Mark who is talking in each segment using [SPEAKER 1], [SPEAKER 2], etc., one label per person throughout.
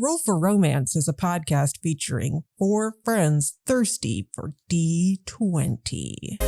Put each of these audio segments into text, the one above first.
[SPEAKER 1] Roll for Romance is a podcast featuring 4 friends thirsty for D20.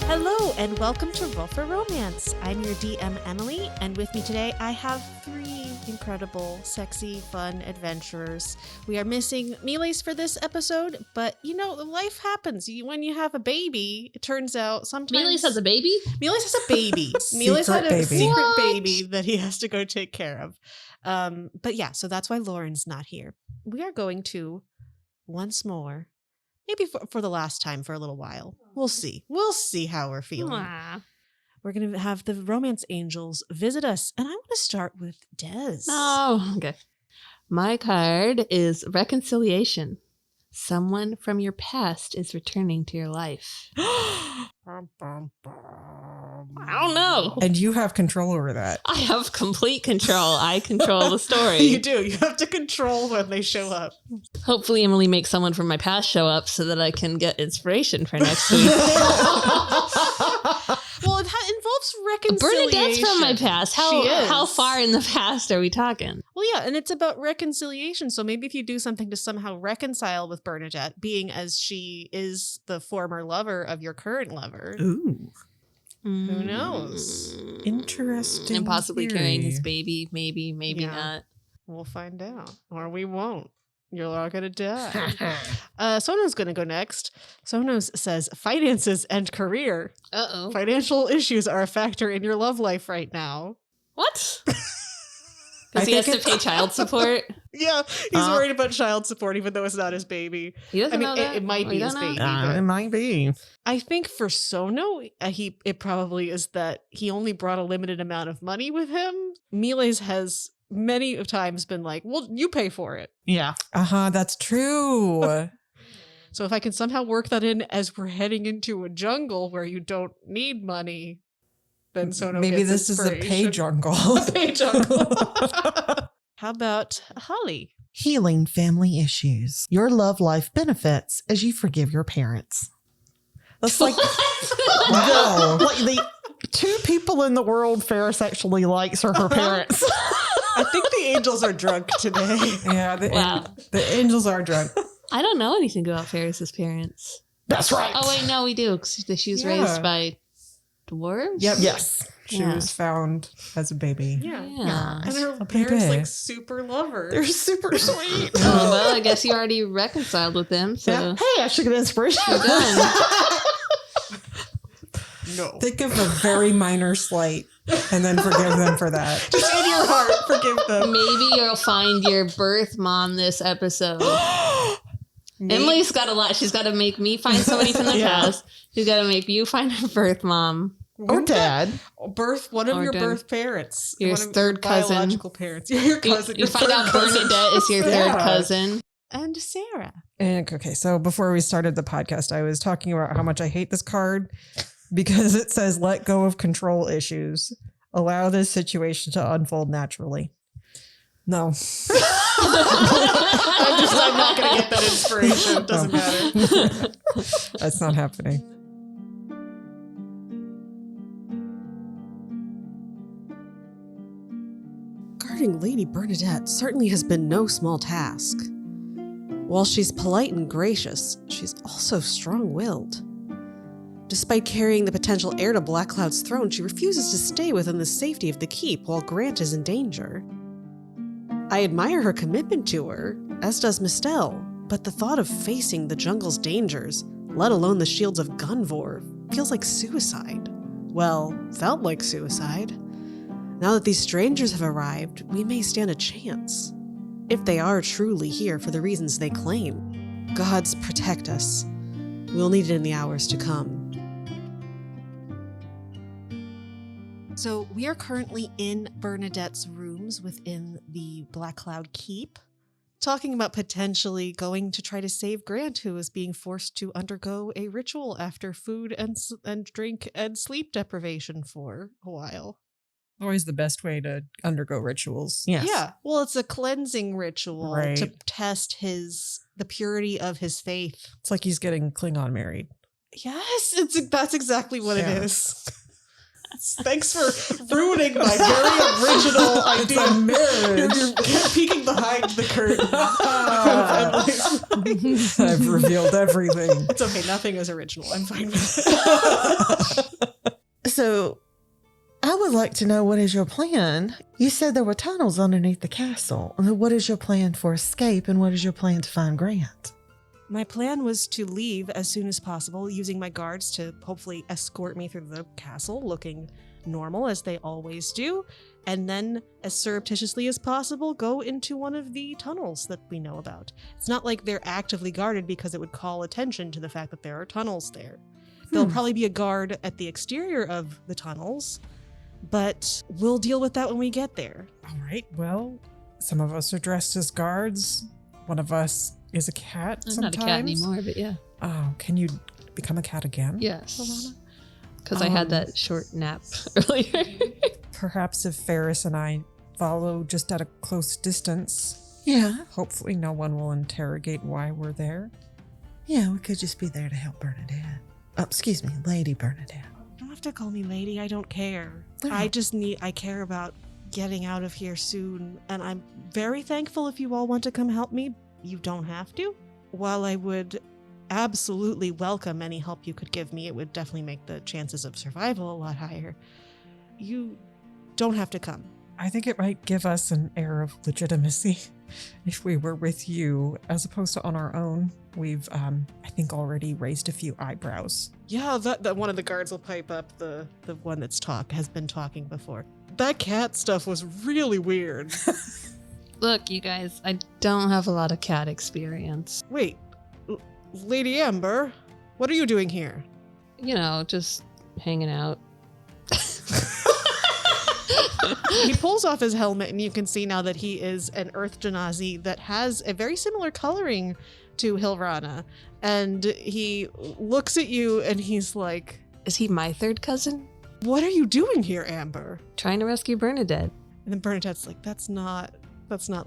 [SPEAKER 2] Hello and welcome to Roll for Romance. I'm your DM, Emily, and with me today I have 3 incredible, sexy, fun adventurers. We are missing Miles for this episode, but you know, life happens. When you have a baby, it turns out sometimes...
[SPEAKER 3] Miles has a baby?
[SPEAKER 2] Miles has a baby. Miles had a secret baby that he has to go take care of. But yeah, so that's why Lauren's not here. We are going to, once more... maybe for the last time for a little while. We'll see. We'll see how we're feeling.
[SPEAKER 3] Aww.
[SPEAKER 2] We're going to have the romance angels visit us. And I want to start with Des.
[SPEAKER 3] Oh, okay. My card is reconciliation. Someone from your past is returning to your life. I don't know.
[SPEAKER 1] And you have control over that.
[SPEAKER 3] I have complete control. I control the story.
[SPEAKER 2] You do. You have to control when they show up.
[SPEAKER 3] Hopefully Emily makes someone from my past show up so that I can get inspiration for next week.
[SPEAKER 2] Well, it involves reconciliation.
[SPEAKER 3] Bernadette's from my past. How far in the past are we talking?
[SPEAKER 2] Well, yeah, and it's about reconciliation. So maybe if you do something to somehow reconcile with Bernadette, being as she is the former lover of your current lover.
[SPEAKER 1] Ooh.
[SPEAKER 2] Who knows?
[SPEAKER 1] Interesting.
[SPEAKER 3] And possibly
[SPEAKER 1] theory.
[SPEAKER 3] carrying his baby. Maybe
[SPEAKER 2] Yeah.
[SPEAKER 3] not.
[SPEAKER 2] We'll find out. Or we won't. You're all going to die. Sono's going to go next. Sonos says, finances and career.
[SPEAKER 3] Uh-oh.
[SPEAKER 2] Financial issues are a factor in your love life right now.
[SPEAKER 3] What? Because he has to pay child support?
[SPEAKER 2] Yeah, he's worried about child support, even though it's not his baby.
[SPEAKER 3] He doesn't know that?
[SPEAKER 2] It might be his baby.
[SPEAKER 1] It might be.
[SPEAKER 2] I think for Sono, it probably is that he only brought a limited amount of money with him. Miles has many times been like, well, you pay for it.
[SPEAKER 1] Yeah. That's true.
[SPEAKER 2] So if I can somehow work that in as we're heading into a jungle where you don't need money, then Sono
[SPEAKER 1] maybe
[SPEAKER 2] gets
[SPEAKER 1] this is a pay jungle.
[SPEAKER 2] A pay jungle. How about Holly?
[SPEAKER 4] Healing family issues. Your love life benefits as you forgive your parents. That's like,
[SPEAKER 1] Wow.
[SPEAKER 4] like the 2 people in the world Faris actually likes are her parents.
[SPEAKER 2] I think the angels are drunk today.
[SPEAKER 1] Yeah, the angels are drunk.
[SPEAKER 3] I don't know anything about Faris's parents.
[SPEAKER 4] That's right.
[SPEAKER 3] Oh, wait, no, we do. 'Cause she was raised by dwarves?
[SPEAKER 1] Yep.
[SPEAKER 4] Yes.
[SPEAKER 1] She was found as a baby.
[SPEAKER 2] Yeah.
[SPEAKER 3] Yeah.
[SPEAKER 2] And her
[SPEAKER 1] A baby.
[SPEAKER 2] parents super love her.
[SPEAKER 4] They're super sweet.
[SPEAKER 3] Oh, well, I guess you already reconciled with them, so
[SPEAKER 4] Yeah. Hey, I should get inspiration.
[SPEAKER 3] you're done.
[SPEAKER 2] No.
[SPEAKER 1] Think of a very minor slight and then forgive them for that.
[SPEAKER 2] Just in your heart, forgive them.
[SPEAKER 3] Maybe you'll find your birth mom this episode. Emily's got a lot. She's got to make me find somebody from the past. She's got to make you find her birth mom.
[SPEAKER 4] Or dad.
[SPEAKER 2] One of
[SPEAKER 3] Or
[SPEAKER 2] your
[SPEAKER 3] dad.
[SPEAKER 2] birth parents.
[SPEAKER 3] Your
[SPEAKER 2] One of
[SPEAKER 3] third cousin.
[SPEAKER 2] Biological parents. Yeah, your cousin.
[SPEAKER 3] You find out Bernadette is your third cousin.
[SPEAKER 2] And Sarah.
[SPEAKER 1] And okay, so before we started the podcast, I was talking about how much I hate this card because it says let go of control issues. Allow this situation to unfold naturally. No.
[SPEAKER 2] I'm not going to get that inspiration. It doesn't matter.
[SPEAKER 1] That's not happening.
[SPEAKER 5] Guarding Lady Bernadette certainly has been no small task. While she's polite and gracious, she's also strong-willed. Despite carrying the potential heir to Blackcloud's throne, she refuses to stay within the safety of the keep while Grant is in danger. I admire her commitment to her, as does Mistel, but the thought of facing the jungle's dangers, let alone the shields of Gunvor, feels like suicide. Well, felt like suicide. Now that these strangers have arrived, we may stand a chance. If they are truly here for the reasons they claim. Gods protect us. We'll need it in the hours to come.
[SPEAKER 2] So we are currently in Bernadette's rooms within the Blackcloud Keep, talking about potentially going to try to save Grant, who is being forced to undergo a ritual after food and drink and sleep deprivation for a while.
[SPEAKER 1] Always the best way to undergo rituals.
[SPEAKER 4] Yes.
[SPEAKER 2] Yeah. Well, it's a cleansing ritual
[SPEAKER 1] Right.
[SPEAKER 2] to test his the purity of his faith.
[SPEAKER 1] It's like he's getting Klingon married.
[SPEAKER 2] Yes, that's exactly what
[SPEAKER 1] Yeah.
[SPEAKER 2] it is. Thanks for ruining my very original idea.
[SPEAKER 1] It's a marriage.
[SPEAKER 2] You're peeking behind the curtain.
[SPEAKER 1] I've revealed everything.
[SPEAKER 2] It's okay. Nothing is original. I'm fine with it.
[SPEAKER 4] So, I would like to know, what is your plan? You said there were tunnels underneath the castle. What is your plan for escape, and what is your plan to find Grant?
[SPEAKER 2] My plan was to leave as soon as possible, using my guards to hopefully escort me through the castle, looking normal as they always do, and then, as surreptitiously as possible, go into one of the tunnels that we know about. It's not like they're actively guarded because it would call attention to the fact that there are tunnels there. There'll probably be a guard at the exterior of the tunnels, but we'll deal with that when we get there.
[SPEAKER 1] All right. Well, some of us are dressed as guards. One of us is a cat.
[SPEAKER 3] I'm
[SPEAKER 1] sometimes.
[SPEAKER 3] not a cat anymore, but yeah.
[SPEAKER 1] Oh, can you become a cat again?
[SPEAKER 3] Yes. Because I had that short nap earlier.
[SPEAKER 1] Perhaps if Faris and I follow just at a close distance,
[SPEAKER 4] Yeah.
[SPEAKER 1] hopefully no one will interrogate why we're there.
[SPEAKER 4] Yeah, we could just be there to help Bernadette. Oh, excuse me, Lady Bernadette.
[SPEAKER 2] You don't have to call me lady. I don't care.
[SPEAKER 4] Oh.
[SPEAKER 2] I care about getting out of here soon. And I'm very thankful if you all want to come help me. You don't have to. While I would absolutely welcome any help you could give me, it would definitely make the chances of survival a lot higher. You don't have to come.
[SPEAKER 1] I think it might give us an air of legitimacy if we were with you as opposed to on our own. We've, I think, already raised a few eyebrows.
[SPEAKER 2] Yeah, that one of the guards will pipe up, the one that's has been talking before. That cat stuff was really weird.
[SPEAKER 3] Look, you guys, I don't have a lot of cat experience.
[SPEAKER 2] Wait, Lady Amber, what are you doing here?
[SPEAKER 3] You know, just hanging out.
[SPEAKER 2] He pulls off his helmet, and you can see now that he is an Earth Genasi that has a very similar coloring to Hilrana. And he looks at you, and he's like,
[SPEAKER 3] Is he my third cousin?
[SPEAKER 2] "What are you doing here, Amber?"
[SPEAKER 3] Trying to rescue Bernadette.
[SPEAKER 2] And then Bernadette's like, That's not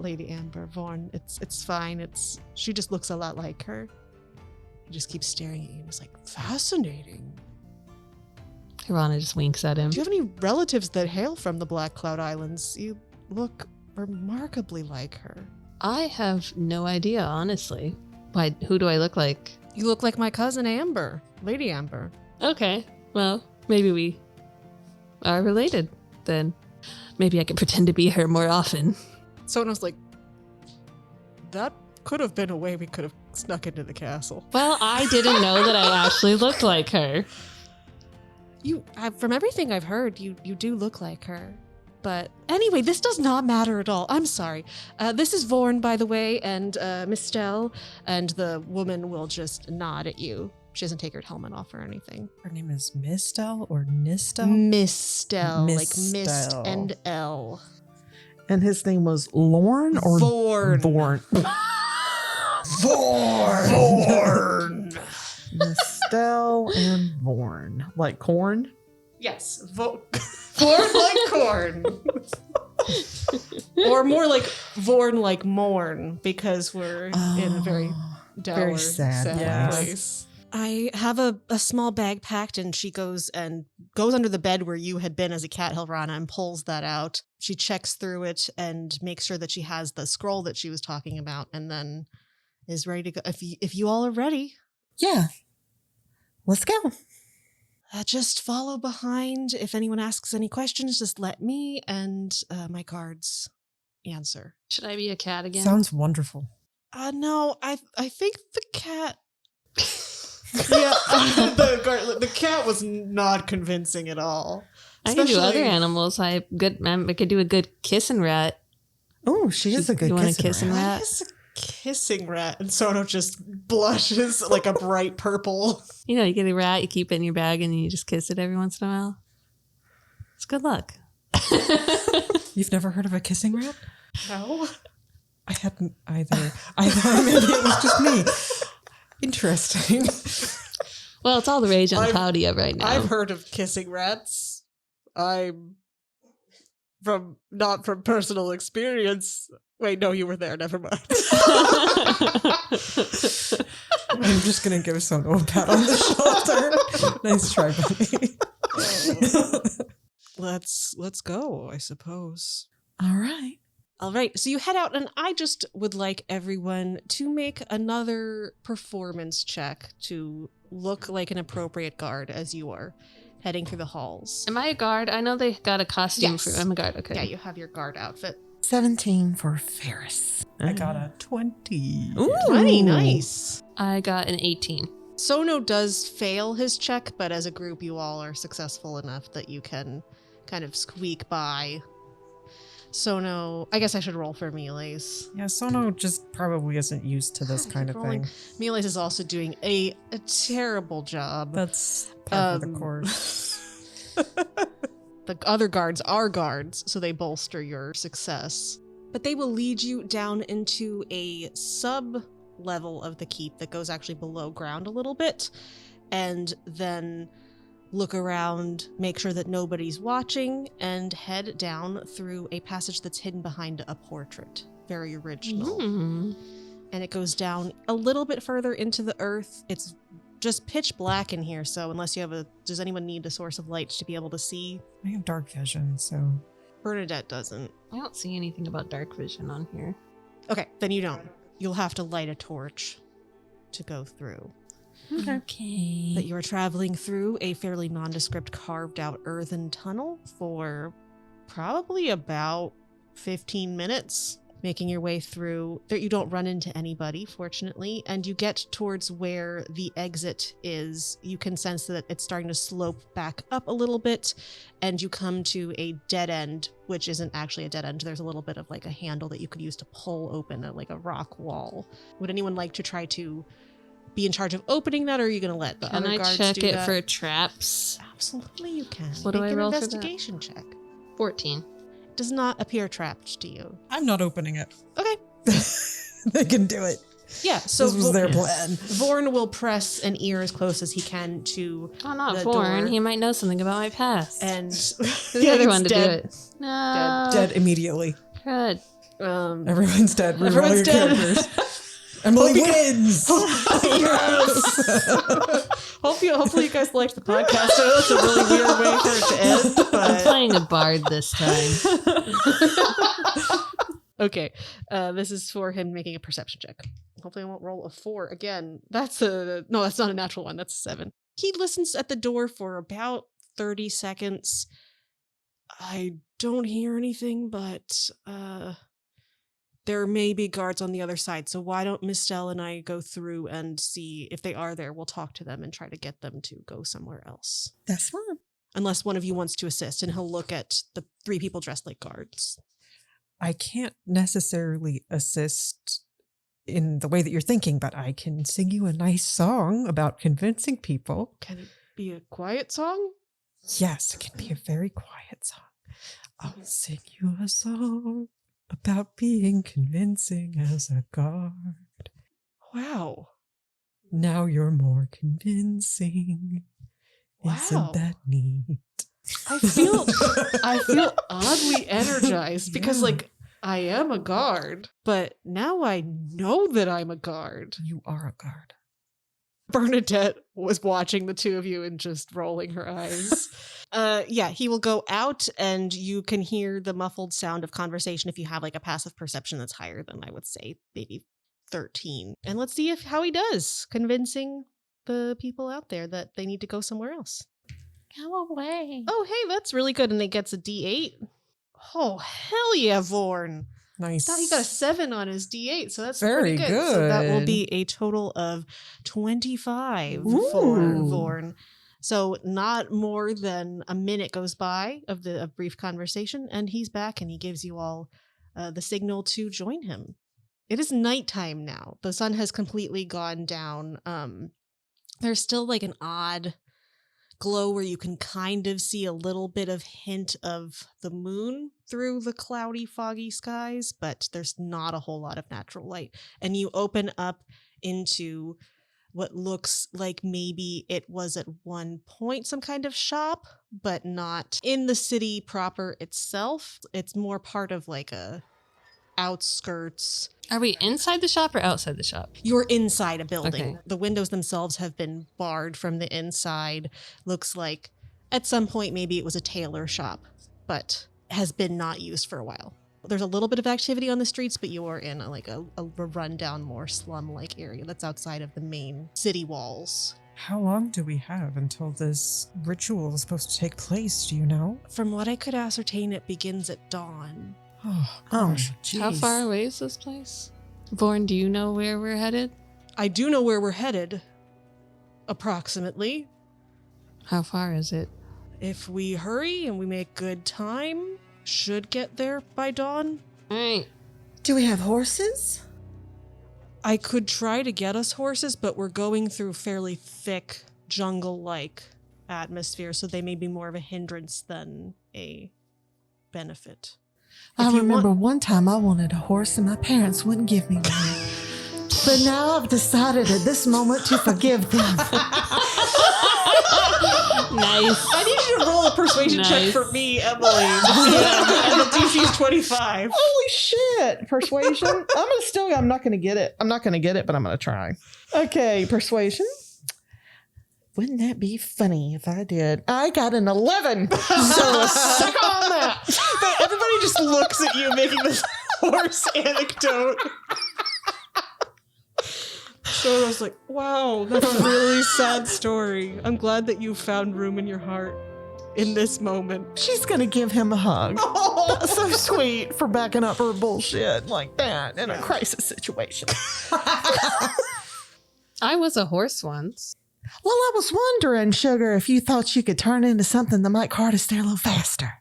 [SPEAKER 2] Lady Amber, Vaughn. It's fine. She just looks a lot like her." He just keeps staring at you, and he's like, "Fascinating.
[SPEAKER 3] Hilrana just winks at him.
[SPEAKER 2] Do you have any relatives that hail from the Blackcloud Islands? You look remarkably like her."
[SPEAKER 3] I have no idea, honestly. Why? Who do I look like?
[SPEAKER 2] "You look like my cousin Amber, Lady Amber."
[SPEAKER 3] Okay, well, maybe we are related then. Maybe I can pretend to be her more often.
[SPEAKER 2] Someone was like, "That could have been a way we could have snuck into the castle."
[SPEAKER 3] Well, I didn't know that I actually looked like her.
[SPEAKER 2] From everything I've heard, you do look like her. But anyway, this does not matter at all. I'm sorry. This is Vorn, by the way, and Mistel, and the woman will just nod at you. She doesn't take her helmet off or anything.
[SPEAKER 1] Her name is Mistel or Nistel?
[SPEAKER 2] Mistel, like mist
[SPEAKER 1] Mistel.
[SPEAKER 2] and L.
[SPEAKER 4] And his name was Lauren or
[SPEAKER 2] Vorn.
[SPEAKER 4] Vorn?
[SPEAKER 1] Vorn!
[SPEAKER 4] Mistel and Vorn. Like corn?
[SPEAKER 2] Yes, Vorn like corn. Or more like Vorn like mourn, because we're in a very dour,
[SPEAKER 4] very sad
[SPEAKER 2] place. I have a small bag packed, and she goes under the bed where you had been as a cat, Hilrana, and pulls that out. She checks through it and makes sure that she has the scroll that she was talking about, and then is ready to go. If you all are ready,
[SPEAKER 4] Yeah. Let's go.
[SPEAKER 2] just follow behind. If anyone asks any questions, just let me and my guards answer.
[SPEAKER 3] Should I be a cat again?
[SPEAKER 1] Sounds wonderful.
[SPEAKER 2] No, I think the cat. Yeah, the cat was not convincing at all.
[SPEAKER 3] I can do
[SPEAKER 2] Especially-
[SPEAKER 3] other animals. I could do a good kissing rat.
[SPEAKER 4] Oh, she is a good
[SPEAKER 3] You want a
[SPEAKER 4] kisser.
[SPEAKER 3] kissing
[SPEAKER 2] What
[SPEAKER 3] rat?
[SPEAKER 2] is a kissing rat? And Sono just blushes like a bright purple.
[SPEAKER 3] You know, you get a rat, you keep it in your bag, and you just kiss it every once in a while. It's good luck.
[SPEAKER 1] You've never heard of a kissing rat?
[SPEAKER 2] No.
[SPEAKER 1] I hadn't either. I thought maybe it was just me. Interesting.
[SPEAKER 3] Well, it's all the rage on
[SPEAKER 2] I've-
[SPEAKER 3] Cloudia right now.
[SPEAKER 2] I've heard of kissing rats. I'm not from personal experience.
[SPEAKER 5] Wait, no, you were there. Never mind.
[SPEAKER 1] I'm just gonna give Sono a pat on the shoulder. Nice try, buddy.
[SPEAKER 5] Let's go, I suppose.
[SPEAKER 4] All right.
[SPEAKER 5] All right, so you head out, and I just would like everyone to make another performance check to look like an appropriate guard as you are heading through the halls.
[SPEAKER 3] Am I a guard? I know they got a costume
[SPEAKER 5] Yes.
[SPEAKER 3] for. I'm a guard. Okay.
[SPEAKER 5] Yeah, you have your guard outfit.
[SPEAKER 4] 17 for Faris.
[SPEAKER 1] I got a 20.
[SPEAKER 4] Ooh.
[SPEAKER 5] 20, nice.
[SPEAKER 3] I got an 18.
[SPEAKER 5] Sono does fail his check, but as a group, you all are successful enough that you can kind of squeak by. Sono, I guess I should roll for Melee's.
[SPEAKER 1] Yeah, Sono just probably isn't used to this kind of
[SPEAKER 5] Rolling.
[SPEAKER 1] thing.
[SPEAKER 5] Melee's is also doing a terrible job.
[SPEAKER 1] That's part of the course.
[SPEAKER 5] The other guards are guards, so they bolster your success. But they will lead you down into a sub-level of the keep that goes actually below ground a little bit, and then look around, make sure that nobody's watching, and head down through a passage that's hidden behind a portrait. Very original. And it goes down a little bit further into the earth. It's just pitch black in here, so unless you have does anyone need a source of light to be able to see?
[SPEAKER 1] I have dark vision, so
[SPEAKER 5] Bernadette doesn't.
[SPEAKER 3] I don't see anything about dark vision on here.
[SPEAKER 5] Okay, then you don't. You'll have to light a torch to go through.
[SPEAKER 3] Okay.
[SPEAKER 5] That you are traveling through a fairly nondescript carved out earthen tunnel for probably about 15 minutes, making your way through. There, you don't run into anybody, fortunately, and you get towards where the exit is. You can sense that it's starting to slope back up a little bit, and you come to a dead end, which isn't actually a dead end. There's a little bit of like a handle that you could use to pull open like a rock wall. Would anyone like to try to be in charge of opening that, or are you going to let the
[SPEAKER 3] Can
[SPEAKER 5] other
[SPEAKER 3] I
[SPEAKER 5] guards
[SPEAKER 3] check
[SPEAKER 5] do
[SPEAKER 3] it
[SPEAKER 5] that?
[SPEAKER 3] for traps?
[SPEAKER 5] Absolutely, you can.
[SPEAKER 3] What do
[SPEAKER 5] Make
[SPEAKER 3] I
[SPEAKER 5] an
[SPEAKER 3] roll for that?
[SPEAKER 5] investigation check.
[SPEAKER 3] 14.
[SPEAKER 5] Does not appear trapped to you.
[SPEAKER 1] I'm not opening it.
[SPEAKER 5] Okay.
[SPEAKER 1] They can do it.
[SPEAKER 5] Yeah, so
[SPEAKER 1] This was their plan.
[SPEAKER 5] Vorn will press an ear as close as he can to
[SPEAKER 3] Oh, not
[SPEAKER 5] the
[SPEAKER 3] Vorn.
[SPEAKER 5] door.
[SPEAKER 3] He might know something about my past.
[SPEAKER 5] and
[SPEAKER 3] the other one to do
[SPEAKER 5] dead.
[SPEAKER 3] it. No.
[SPEAKER 1] Dead immediately.
[SPEAKER 3] Good.
[SPEAKER 1] Everyone's dead. Reroll
[SPEAKER 5] Everyone's
[SPEAKER 1] your
[SPEAKER 5] dead.
[SPEAKER 1] characters. Emily wins!
[SPEAKER 5] Hopefully you guys liked the podcast. I know that's a really weird way for it to end,
[SPEAKER 3] I'm
[SPEAKER 5] but
[SPEAKER 3] playing a bard this time.
[SPEAKER 5] okay. This is for him making a perception check. Hopefully I won't roll a 4 again. That's not a natural one. That's a 7. He listens at the door for about 30 seconds. I don't hear anything, but there may be guards on the other side. So why don't Miss Stell and I go through and see if they are there? We'll talk to them and try to get them to go somewhere else.
[SPEAKER 4] That's fine.
[SPEAKER 5] Unless one of you wants to assist, and he'll look at the 3 people dressed like guards.
[SPEAKER 1] I can't necessarily assist in the way that you're thinking, but I can sing you a nice song about convincing people.
[SPEAKER 5] Can it be a quiet song?
[SPEAKER 1] Yes, it can be a very quiet song. I'll sing you a song about being convincing as a guard.
[SPEAKER 5] Wow.
[SPEAKER 1] Now you're more convincing.
[SPEAKER 5] Wow.
[SPEAKER 1] Isn't that neat?
[SPEAKER 5] I feel oddly energized because
[SPEAKER 1] Yeah.
[SPEAKER 5] I am a guard, but now I know that I'm a guard.
[SPEAKER 1] You are a guard.
[SPEAKER 5] Bernadette was watching the two of you and just rolling her eyes. Yeah, he will go out and you can hear the muffled sound of conversation if you have a passive perception that's higher than, I would say, maybe 13. And let's see how he does convincing the people out there that they need to go somewhere else.
[SPEAKER 3] Go away.
[SPEAKER 5] Oh, hey, that's really good. And he gets a D8. Oh, hell yeah, Vorn.
[SPEAKER 1] Nice.
[SPEAKER 5] Thought he got a 7 on his D8, so that's
[SPEAKER 1] Very
[SPEAKER 5] pretty good. So that will
[SPEAKER 1] good.
[SPEAKER 5] be a total of 25 for
[SPEAKER 1] Ooh.
[SPEAKER 5] Vorn. So not more than a minute goes by of a brief conversation, and he's back, and he gives you all the signal to join him. It is nighttime now. The sun has completely gone down. There's still an odd glow where you can kind of see a little bit of hint of the moon through the cloudy, foggy skies, but there's not a whole lot of natural light. And you open up into what looks like maybe it was at one point some kind of shop, but not in the city proper itself. It's more part of a
[SPEAKER 2] outskirts.
[SPEAKER 3] Are we inside the shop or outside the shop?
[SPEAKER 2] You're inside a building.
[SPEAKER 3] Okay.
[SPEAKER 2] The windows themselves have been barred from the inside. Looks like at some point maybe it was a tailor shop, but has been not used for a while. There's a little bit of activity on the streets, but you're in a rundown, more slum-like area that's outside of the main city walls.
[SPEAKER 1] How long do we have until this ritual is supposed to take place? Do you know?
[SPEAKER 2] From what I could ascertain, it begins at dawn.
[SPEAKER 1] Oh, gosh. Jeez.
[SPEAKER 3] How far away is this place? Vorn, do you know where we're headed?
[SPEAKER 2] I do know where we're headed, approximately.
[SPEAKER 3] How far is it?
[SPEAKER 2] If we hurry and we make good time, should get there by dawn.
[SPEAKER 3] All right.
[SPEAKER 4] Do we have horses?
[SPEAKER 2] I could try to get us horses, but we're going through fairly thick jungle-like atmosphere, so they may be more of a hindrance than a benefit.
[SPEAKER 4] I
[SPEAKER 2] If you
[SPEAKER 4] remember
[SPEAKER 2] want-
[SPEAKER 4] one time I wanted a horse and my parents wouldn't give me one. But now I've decided at this moment to forgive them.
[SPEAKER 3] Nice.
[SPEAKER 2] I need you to roll a persuasion check
[SPEAKER 3] Nice.
[SPEAKER 2] for me, Emily. And the DC is 25.
[SPEAKER 4] Holy shit. Persuasion? I'm not going to get it. I'm not going to get it, but I'm going to try. Okay, persuasion. Wouldn't that be funny if I did? I got an 11. So suck on that.
[SPEAKER 2] But everybody just looks at you making this horse anecdote. So I was like, wow, that's a really sad story. I'm glad that you found room in your heart in this moment.
[SPEAKER 4] She's going to give him a hug. That's so sweet for backing up her bullshit like that in a crisis situation.
[SPEAKER 3] I was a horse once.
[SPEAKER 4] Well, I was wondering, Sugar, if you thought you could turn into something that might cart us there a little faster.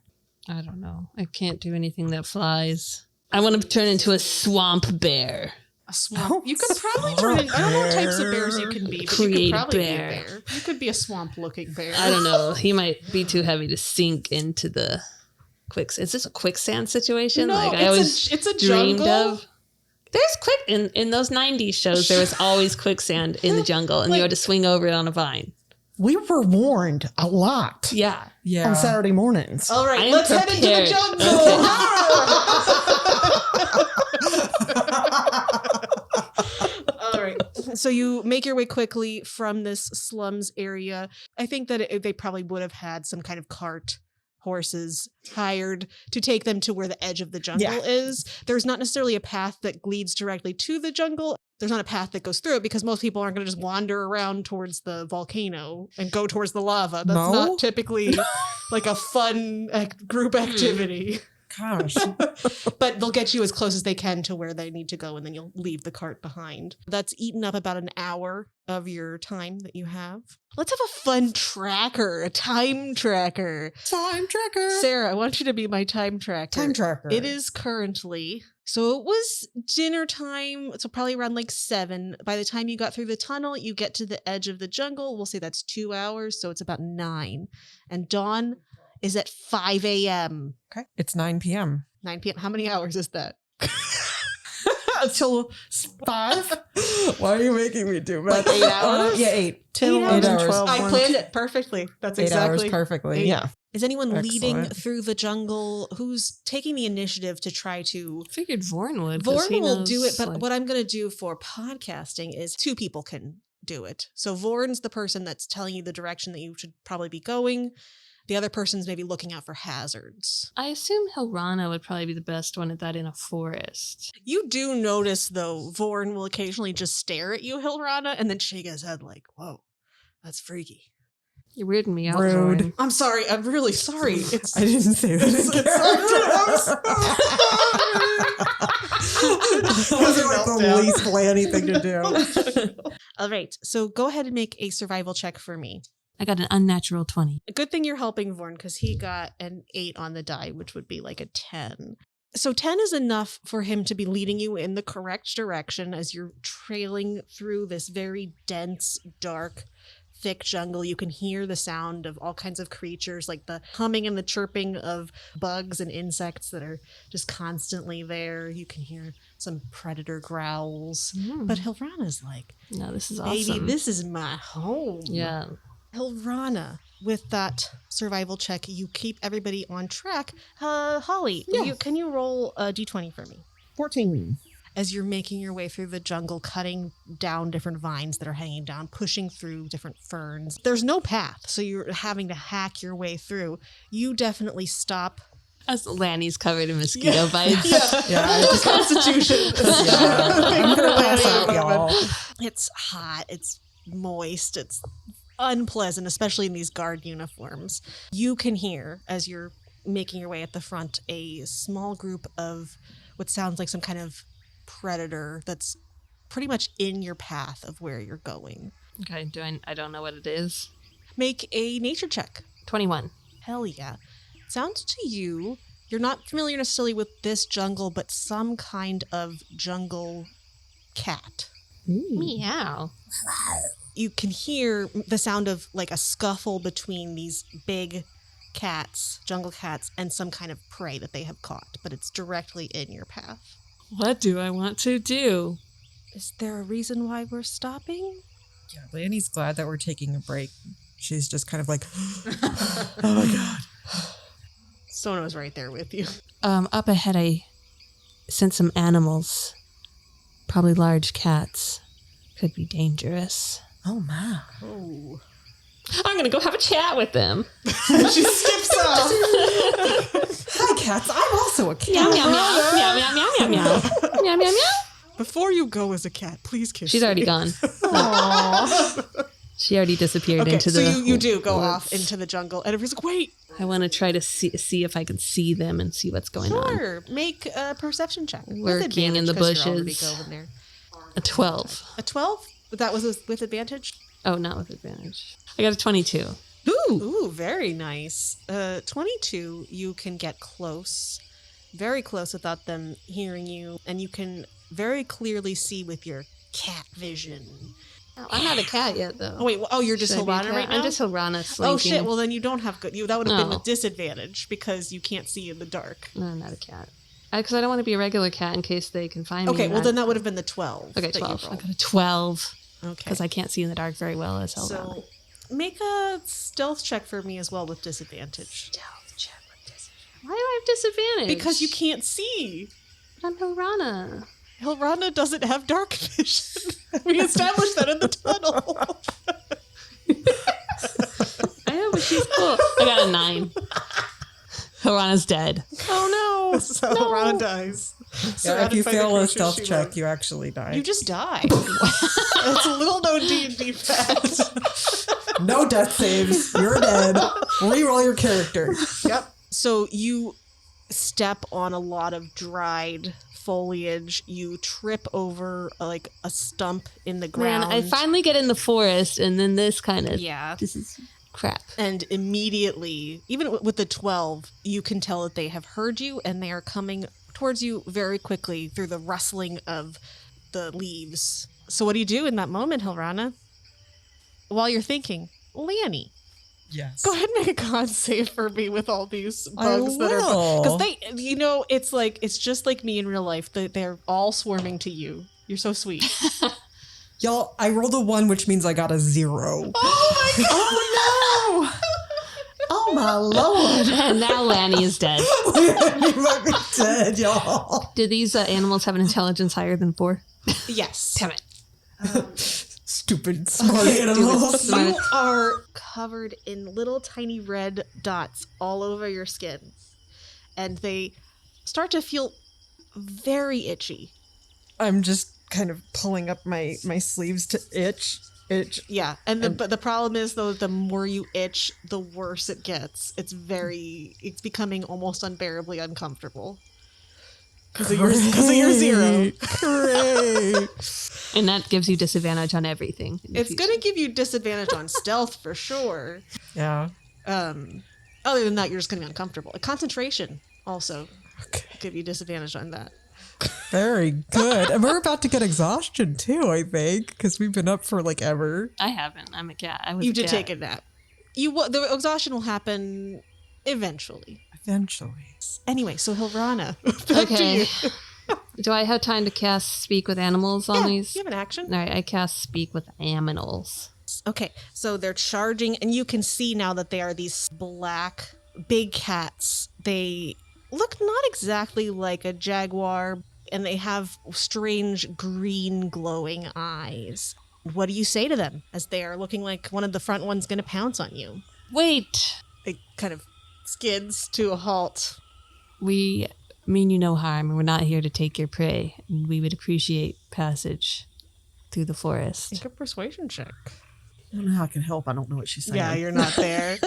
[SPEAKER 3] I don't know. I can't do anything that flies. I want to turn into a swamp bear.
[SPEAKER 2] A swamp. You could probably turn it. I don't know what types of bears you can be, but you
[SPEAKER 3] Create
[SPEAKER 2] could probably
[SPEAKER 3] bear.
[SPEAKER 2] be a bear. You could be a swamp-looking bear.
[SPEAKER 3] I don't know. He might be too heavy to sink into the quicksand. Is this a quicksand situation?
[SPEAKER 2] No,
[SPEAKER 3] like I always
[SPEAKER 2] it's a
[SPEAKER 3] dreamed
[SPEAKER 2] jungle.
[SPEAKER 3] of. There's in those 90s shows, there was always quicksand in the jungle, and you had to swing over it on a vine.
[SPEAKER 4] We were warned a lot
[SPEAKER 3] Yeah.
[SPEAKER 1] Yeah.
[SPEAKER 4] on Saturday mornings.
[SPEAKER 2] All
[SPEAKER 3] I
[SPEAKER 2] right,
[SPEAKER 3] am
[SPEAKER 2] let's head into the
[SPEAKER 3] prepared.
[SPEAKER 2] jungle. All right. So you make your way quickly from this slums area. I think that they probably would have had some kind of cart, horses hired to take them to where the edge of the jungle is. There's not necessarily a path that leads directly to the jungle. There's not a path that goes through it because most people aren't going to just wander around towards the volcano and go towards the lava. That's
[SPEAKER 1] No?
[SPEAKER 2] not typically like a fun group activity.
[SPEAKER 1] Gosh.
[SPEAKER 2] But they'll get you as close as they can to where they need to go, and then you'll leave the cart behind. That's eaten up about an hour of your time that you have. Let's have a fun tracker, a time tracker.
[SPEAKER 1] Time tracker.
[SPEAKER 2] Sarah, I want you to be my time tracker.
[SPEAKER 1] Time tracker.
[SPEAKER 2] It is currently, so it was dinner time, so probably around like 7. By the time you got through the tunnel, you get to the edge of the jungle. We'll say that's 2 hours, so it's about 9. And dawn is at 5 a.m.
[SPEAKER 1] Okay. It's 9 p.m.
[SPEAKER 2] 9 p.m. How many hours is that?
[SPEAKER 4] Until 5?
[SPEAKER 1] Why are you making me do
[SPEAKER 2] Like 8 hours?
[SPEAKER 1] Yeah, 8.
[SPEAKER 2] 10,
[SPEAKER 1] 8 hours.
[SPEAKER 4] 12.
[SPEAKER 2] I planned it perfectly. That's
[SPEAKER 1] 8 hours
[SPEAKER 2] exactly.
[SPEAKER 1] perfectly.
[SPEAKER 4] Yeah.
[SPEAKER 2] Is anyone leading
[SPEAKER 1] Excellent.
[SPEAKER 2] through the jungle? Who's taking the initiative to try to?
[SPEAKER 3] Figured Vorn would. 'cause he
[SPEAKER 2] Vorn will do it,
[SPEAKER 3] knows,
[SPEAKER 2] but
[SPEAKER 3] like-
[SPEAKER 2] what I'm going to do for podcasting is 2 people can do it. So Vorn's the person that's telling you the direction that you should probably be going. The other person's maybe looking out for hazards.
[SPEAKER 3] I assume Hilrana would probably be the best one at that in a forest.
[SPEAKER 2] You do notice, though, Vorn will occasionally just stare at you, Hilrana, and then shake his head like, whoa, that's freaky.
[SPEAKER 3] You're weirding me out,
[SPEAKER 1] Rude.
[SPEAKER 3] Vorn.
[SPEAKER 2] I'm sorry. I'm really sorry. It's
[SPEAKER 1] I didn't say that. Wasn't like the least planny thing to do.
[SPEAKER 2] All right. So go ahead and make a survival check for me.
[SPEAKER 3] I got an unnatural 20.
[SPEAKER 2] A good thing you're helping Vorn because he got an 8 on the die, which would be like a 10. So 10 is enough for him to be leading you in the correct direction as you're trailing through this very dense, dark, thick jungle. You can hear the sound of all kinds of creatures, like the humming and the chirping of bugs and insects that are just constantly there. You can hear some predator growls. But Hilrana's like,
[SPEAKER 3] No, this is
[SPEAKER 2] baby,
[SPEAKER 3] awesome.
[SPEAKER 2] this is my home.
[SPEAKER 3] Yeah.
[SPEAKER 2] Hilrana, with that survival check, you keep everybody on track. Holly, can you roll a d20 for me?
[SPEAKER 4] 14.
[SPEAKER 2] As you're making your way through the jungle, cutting down different vines that are hanging down, pushing through different ferns. There's no path, so you're having to hack your way through. You definitely stop.
[SPEAKER 3] As Lanny's covered in mosquito bites.
[SPEAKER 2] Constitution.
[SPEAKER 1] I'm gonna pass out, y'all.
[SPEAKER 2] It's hot. It's moist. It's unpleasant, especially in these guard uniforms. You can hear, as you're making your way at the front, a small group of what sounds like some kind of predator that's pretty much in your path of where you're going.
[SPEAKER 3] Okay, I don't know what it is.
[SPEAKER 2] Make a nature check.
[SPEAKER 3] 21.
[SPEAKER 2] Hell yeah. Sounds to you, you're not familiar necessarily with this jungle, but some kind of jungle cat.
[SPEAKER 3] Meow.
[SPEAKER 2] You can hear the sound of like a scuffle between these big cats, jungle cats, and some kind of prey that they have caught, but it's directly in your path.
[SPEAKER 3] What do I want to do?
[SPEAKER 2] Is there a reason why we're stopping?
[SPEAKER 1] Yeah, Lanny's glad that we're taking a break. She's just kind of like, oh my God.
[SPEAKER 2] Sono's right there with you.
[SPEAKER 3] Up ahead I sense some animals. Probably large cats. Could be dangerous.
[SPEAKER 1] Oh my.
[SPEAKER 2] Oh.
[SPEAKER 3] I'm gonna go have a chat with them.
[SPEAKER 2] She skips off.
[SPEAKER 1] Hi, cats. I'm also a cat.
[SPEAKER 3] Meow, meow, meow, meow, meow, meow, meow, meow. Meow, meow, meow.
[SPEAKER 2] Before you go as a cat, please kiss
[SPEAKER 3] She's
[SPEAKER 2] me.
[SPEAKER 3] already gone. She already disappeared
[SPEAKER 2] Okay,
[SPEAKER 3] into
[SPEAKER 2] so
[SPEAKER 3] the
[SPEAKER 2] you do go
[SPEAKER 3] woods.
[SPEAKER 2] off into the jungle, and everybody's like, wait.
[SPEAKER 3] I want to try to see if I can see them and see what's going on.
[SPEAKER 2] Sure. Make a perception check. With
[SPEAKER 3] Lurking in the
[SPEAKER 2] advantage, 'cause you're already
[SPEAKER 3] bushes.
[SPEAKER 2] going there.
[SPEAKER 3] A 12.
[SPEAKER 2] A 12? That was with advantage?
[SPEAKER 3] Oh, not with advantage. I got a 22.
[SPEAKER 2] Ooh, very nice. 22, you can get close, very close without them hearing you, and you can very clearly see with your cat vision.
[SPEAKER 3] Oh, I'm not a cat yet, though.
[SPEAKER 2] Oh, wait. You're just
[SPEAKER 3] Should I be a
[SPEAKER 2] Hilrana
[SPEAKER 3] cat?
[SPEAKER 2] right now?
[SPEAKER 3] I'm just Hilrana slinking.
[SPEAKER 2] Oh, shit. Well, then you don't have good. That would have been
[SPEAKER 3] No.
[SPEAKER 2] with disadvantage because you can't see in the dark.
[SPEAKER 3] No, I'm not a cat. Because I don't want to be a regular cat in case they can find me.
[SPEAKER 2] Okay,
[SPEAKER 3] and
[SPEAKER 2] well,
[SPEAKER 3] not-
[SPEAKER 2] then that would have been the 12.
[SPEAKER 3] Okay,
[SPEAKER 2] that you
[SPEAKER 3] 12. I
[SPEAKER 2] rolled.
[SPEAKER 3] got a 12.
[SPEAKER 2] Okay.
[SPEAKER 3] Because I can't see in the dark very well as Hilrana.
[SPEAKER 2] So make a stealth check for me as well with disadvantage.
[SPEAKER 3] Why do I have disadvantage?
[SPEAKER 2] Because you can't see.
[SPEAKER 3] But I'm Hilrana.
[SPEAKER 2] Hilrana doesn't have dark vision. We established that in the tunnel.
[SPEAKER 3] I know, but she's cool. I got a 9. Hilrana's dead.
[SPEAKER 2] Oh no! So Hilrana dies.
[SPEAKER 1] Yeah, if
[SPEAKER 2] Surrounded
[SPEAKER 1] you
[SPEAKER 2] by the
[SPEAKER 1] fail a
[SPEAKER 2] creatures
[SPEAKER 1] stealth
[SPEAKER 2] she
[SPEAKER 1] check,
[SPEAKER 2] loves.
[SPEAKER 1] you actually die.
[SPEAKER 2] You just die. It's a little known D&D fact.
[SPEAKER 1] No death saves. You're dead. Reroll your character.
[SPEAKER 2] Yep. So you step on a lot of dried foliage. You trip over like a stump in the
[SPEAKER 3] Man,
[SPEAKER 2] ground.
[SPEAKER 3] I finally get in the forest, and then this kind of...
[SPEAKER 2] Yeah.
[SPEAKER 3] This is crap.
[SPEAKER 2] And immediately, even with the 12, you can tell that they have heard you and they are coming towards you very quickly through the rustling of the leaves. So what do you do in that moment, Hilrana? While you're thinking, Lanny,
[SPEAKER 1] Yes.
[SPEAKER 2] go ahead and make a con save for me with all these
[SPEAKER 1] I
[SPEAKER 2] bugs that are...
[SPEAKER 1] will.
[SPEAKER 2] Because they, it's just like me in real life. They're all swarming to you. You're so sweet.
[SPEAKER 1] Y'all, I rolled a 1, which means I got a 0.
[SPEAKER 2] Oh my god!
[SPEAKER 1] Oh no! Oh my lord!
[SPEAKER 3] And now Lanny is dead.
[SPEAKER 1] You might be dead, y'all.
[SPEAKER 3] Do these animals have an intelligence higher than 4?
[SPEAKER 2] Yes.
[SPEAKER 3] Damn it.
[SPEAKER 1] Stupid smart animals.
[SPEAKER 2] You are covered in little tiny red dots all over your skin. And they start to feel very itchy.
[SPEAKER 1] I'm just kind of pulling up my sleeves to itch.
[SPEAKER 2] Yeah. But the problem is, though, the more you itch, the worse it gets. It's becoming almost unbearably uncomfortable. Because of your 0.
[SPEAKER 1] Great.
[SPEAKER 3] And that gives you disadvantage on everything.
[SPEAKER 2] It's going to give you disadvantage on stealth for sure.
[SPEAKER 1] Yeah.
[SPEAKER 2] Other than that, you're just going to be uncomfortable. Concentration also give you disadvantage on that.
[SPEAKER 1] Very good. And we're about to get exhaustion too, I think, because we've been up for like ever.
[SPEAKER 3] I haven't. I'm a cat. I was
[SPEAKER 2] You
[SPEAKER 3] a
[SPEAKER 2] did
[SPEAKER 3] cat.
[SPEAKER 2] take a nap. The exhaustion will happen eventually.
[SPEAKER 1] Eventually.
[SPEAKER 2] Anyway, so Hilrana. back to
[SPEAKER 3] Okay.
[SPEAKER 2] you.
[SPEAKER 3] Do I have time to cast Speak with Animals on
[SPEAKER 2] Yeah,
[SPEAKER 3] these?
[SPEAKER 2] you have an action.
[SPEAKER 3] All right, I cast Speak with Aminals.
[SPEAKER 2] Okay, so they're charging, and you can see now that they are these black, big cats. They look not exactly like a jaguar, and they have strange green glowing eyes. What do you say to them as they are looking like one of the front ones going to pounce on you?
[SPEAKER 3] Wait.
[SPEAKER 2] It kind of skids to a halt.
[SPEAKER 3] We mean you no harm, and we're not here to take your prey. And we would appreciate passage through the forest.
[SPEAKER 2] Make a persuasion check.
[SPEAKER 4] I don't know how I can help. I don't know what she's saying.
[SPEAKER 2] Yeah, you're not there.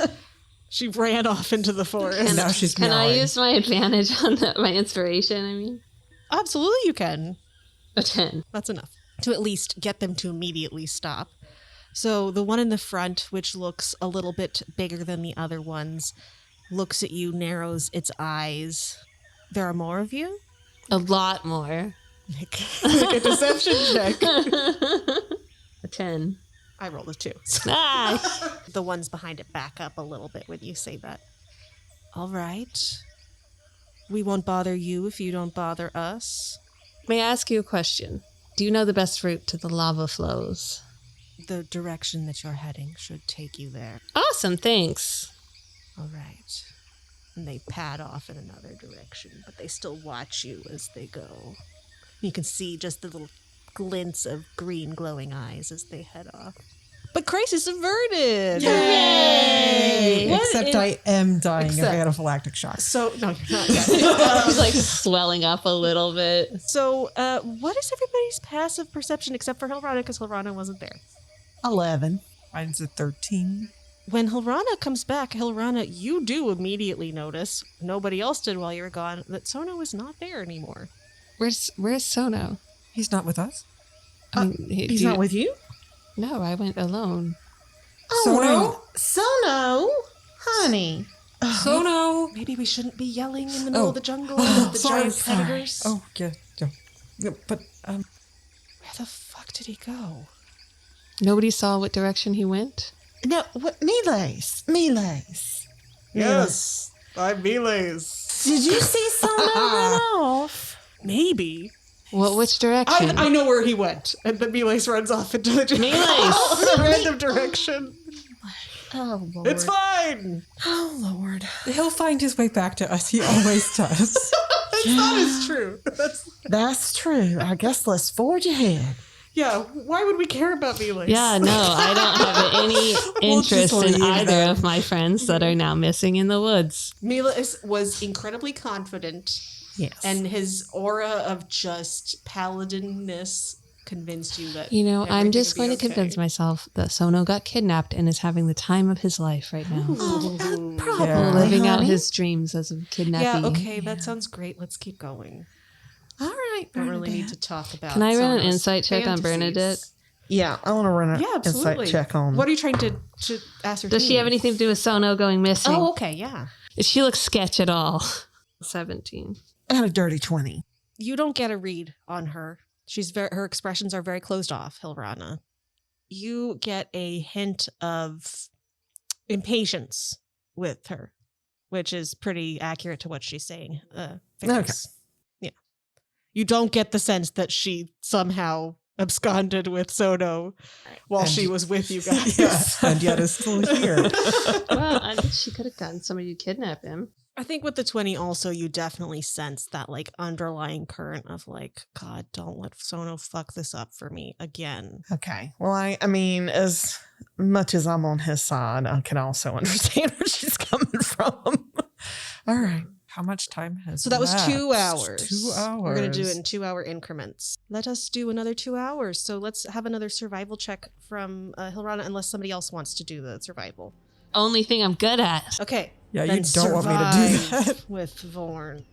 [SPEAKER 2] She ran off into the forest.
[SPEAKER 1] Now she's
[SPEAKER 3] Can I
[SPEAKER 1] meowing.
[SPEAKER 3] use my advantage on that? My inspiration, I mean?
[SPEAKER 2] Absolutely you can.
[SPEAKER 3] A 10.
[SPEAKER 2] That's enough to at least get them to immediately stop. So the one in the front, which looks a little bit bigger than the other ones, looks at you, narrows its eyes. There are more of you?
[SPEAKER 3] A lot more.
[SPEAKER 2] Make a deception check.
[SPEAKER 3] A 10.
[SPEAKER 2] I rolled a 2.
[SPEAKER 3] Ah!
[SPEAKER 2] The ones behind it back up a little bit when you say that. All right. We won't bother you if you don't bother us.
[SPEAKER 3] May I ask you a question? Do you know the best route to the lava flows?
[SPEAKER 2] The direction that you're heading should take you there.
[SPEAKER 3] Awesome, thanks.
[SPEAKER 2] All right. And they pad off in another direction, but they still watch you as they go. You can see just the little glints of green glowing eyes as they head off. But crisis averted!
[SPEAKER 3] Yay!
[SPEAKER 1] Except I am dying
[SPEAKER 2] Except-
[SPEAKER 1] of anaphylactic shock.
[SPEAKER 2] So, no, you're not yet.
[SPEAKER 3] He's like swelling up a little bit.
[SPEAKER 2] So, what is everybody's passive perception except for Hilrana, because Hilrana wasn't there?
[SPEAKER 4] 11.
[SPEAKER 1] Mine's a 13.
[SPEAKER 2] When Hilrana comes back, Hilrana, you do immediately notice, nobody else did while you were gone, that Sono is not there anymore.
[SPEAKER 3] Where's Sono?
[SPEAKER 1] He's not with us.
[SPEAKER 3] I mean,
[SPEAKER 4] He's not with you?
[SPEAKER 3] No, I went alone.
[SPEAKER 4] Oh, Sono, honey.
[SPEAKER 1] Sono.
[SPEAKER 2] Maybe we shouldn't be yelling in the middle
[SPEAKER 1] Oh.
[SPEAKER 2] of the jungle with the
[SPEAKER 1] Sorry,
[SPEAKER 2] giant
[SPEAKER 1] sorry.
[SPEAKER 2] predators.
[SPEAKER 1] Oh, yeah. Yeah, but,
[SPEAKER 2] Where the fuck did he go?
[SPEAKER 3] Nobody saw what direction he went?
[SPEAKER 4] No, what? Melees.
[SPEAKER 2] Yes, I'm Melees.
[SPEAKER 4] Did you see Sono run off?
[SPEAKER 2] Maybe.
[SPEAKER 3] Which direction?
[SPEAKER 2] I know where he went. And then Melees runs off into the
[SPEAKER 3] Melees!
[SPEAKER 2] a random direction.
[SPEAKER 4] Oh, Lord.
[SPEAKER 2] It's fine.
[SPEAKER 4] Oh, Lord.
[SPEAKER 1] he'll find his way back to us. He always does.
[SPEAKER 2] That's not as true.
[SPEAKER 4] That's true. I guess let's forge ahead.
[SPEAKER 2] Yeah, why would we care about Melees?
[SPEAKER 3] Yeah, no, I don't have any
[SPEAKER 1] We'll just
[SPEAKER 3] interest in
[SPEAKER 1] leave
[SPEAKER 3] either
[SPEAKER 1] them.
[SPEAKER 3] of my friends that are now missing in the woods.
[SPEAKER 2] Melees was incredibly confident.
[SPEAKER 4] Yes.
[SPEAKER 2] And his aura of just paladinness convinced you that.
[SPEAKER 3] You know, I'm
[SPEAKER 2] everything
[SPEAKER 3] just
[SPEAKER 2] would be
[SPEAKER 3] going to convince
[SPEAKER 2] okay.
[SPEAKER 3] myself that Sono got kidnapped and is having the time of his life right now.
[SPEAKER 4] Probably,
[SPEAKER 1] Yeah.
[SPEAKER 3] Living out
[SPEAKER 4] honey.
[SPEAKER 3] his dreams as a
[SPEAKER 2] Yeah,
[SPEAKER 3] kidnappee.
[SPEAKER 2] okay, that sounds great. Let's keep going.
[SPEAKER 4] All right.
[SPEAKER 2] Don't really need
[SPEAKER 4] Bernadette.
[SPEAKER 2] to talk about.
[SPEAKER 3] Can I run an
[SPEAKER 2] Sono's
[SPEAKER 3] insight check on
[SPEAKER 2] fantasies.
[SPEAKER 3] Bernadette?
[SPEAKER 4] Yeah, I want to run an
[SPEAKER 2] Yeah, absolutely.
[SPEAKER 4] insight check on.
[SPEAKER 2] What are you trying to ascertain?
[SPEAKER 3] Does she have anything to do with Sono going missing?
[SPEAKER 2] Oh, okay, yeah.
[SPEAKER 3] Does she look sketch at all? 17.
[SPEAKER 4] And a dirty 20.
[SPEAKER 2] You don't get a read on her. Her expressions are very closed off, Hilrana. You get a hint of impatience with her, which is pretty accurate to what she's saying. Faris. Yeah. You don't get the sense that she somehow absconded with Sono while
[SPEAKER 1] And
[SPEAKER 2] she
[SPEAKER 1] y-
[SPEAKER 2] was with you guys.
[SPEAKER 1] Yes, and yet is still here.
[SPEAKER 3] Well, I think she could have gotten somebody to kidnap him.
[SPEAKER 2] I think with the 20 also, you definitely sense that like underlying current of like, God, don't let Sono fuck this up for me again.
[SPEAKER 4] Okay. Well, I mean, as much as I'm on his side, I can also understand where she's coming from. All right.
[SPEAKER 1] How much time has
[SPEAKER 2] So that was 2
[SPEAKER 1] elapsed?
[SPEAKER 2] hours.
[SPEAKER 1] 2 hours.
[SPEAKER 2] We're going to do it in 2 hour increments. Let us do another 2 hours. So let's have another survival check from Hilrana, unless somebody else wants to do the survival.
[SPEAKER 3] Only thing I'm good at.
[SPEAKER 2] Okay.
[SPEAKER 1] Yeah,
[SPEAKER 2] then
[SPEAKER 1] you don't want me to do
[SPEAKER 2] survive
[SPEAKER 1] that.
[SPEAKER 2] with Vorn.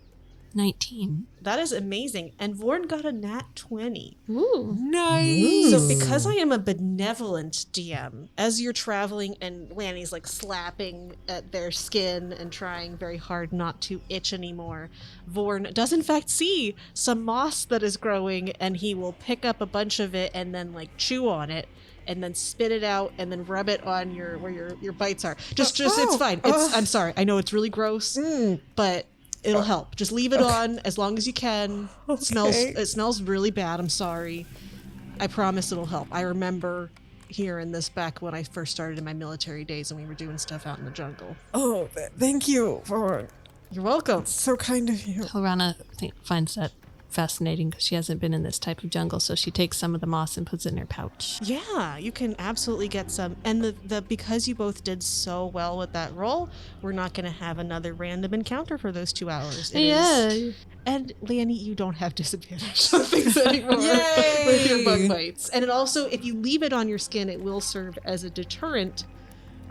[SPEAKER 3] 19.
[SPEAKER 2] That is amazing. And Vorn got a nat 20.
[SPEAKER 3] Ooh.
[SPEAKER 1] Nice.
[SPEAKER 2] So because I am a benevolent DM, as you're traveling and Lanny's like slapping at their skin and trying very hard not to itch anymore, Vorn does in fact see some moss that is growing, and he will pick up a bunch of it and then like chew on it and then spit it out and then rub it on where your bites are. Just it's fine. I'm sorry. I know it's really gross, but it'll help. Just leave it on as long as you can. It smells really bad. I'm sorry. I promise it'll help. I remember hearing this back when I first started in my military days and we were doing stuff out in the jungle.
[SPEAKER 1] Oh, thank you for
[SPEAKER 2] You're welcome.
[SPEAKER 1] so kind of you.
[SPEAKER 3] Hilrana finds that fascinating because she hasn't been in this type of jungle. So she takes some of the moss and puts it in her pouch.
[SPEAKER 2] Yeah, you can absolutely get some. And the because you both did so well with that roll, we're not going to have another random encounter for those 2 hours. It is- And Lanny, you don't have disadvantage on things anymore with your bug bites. And it also, if you leave it on your skin, it will serve as a deterrent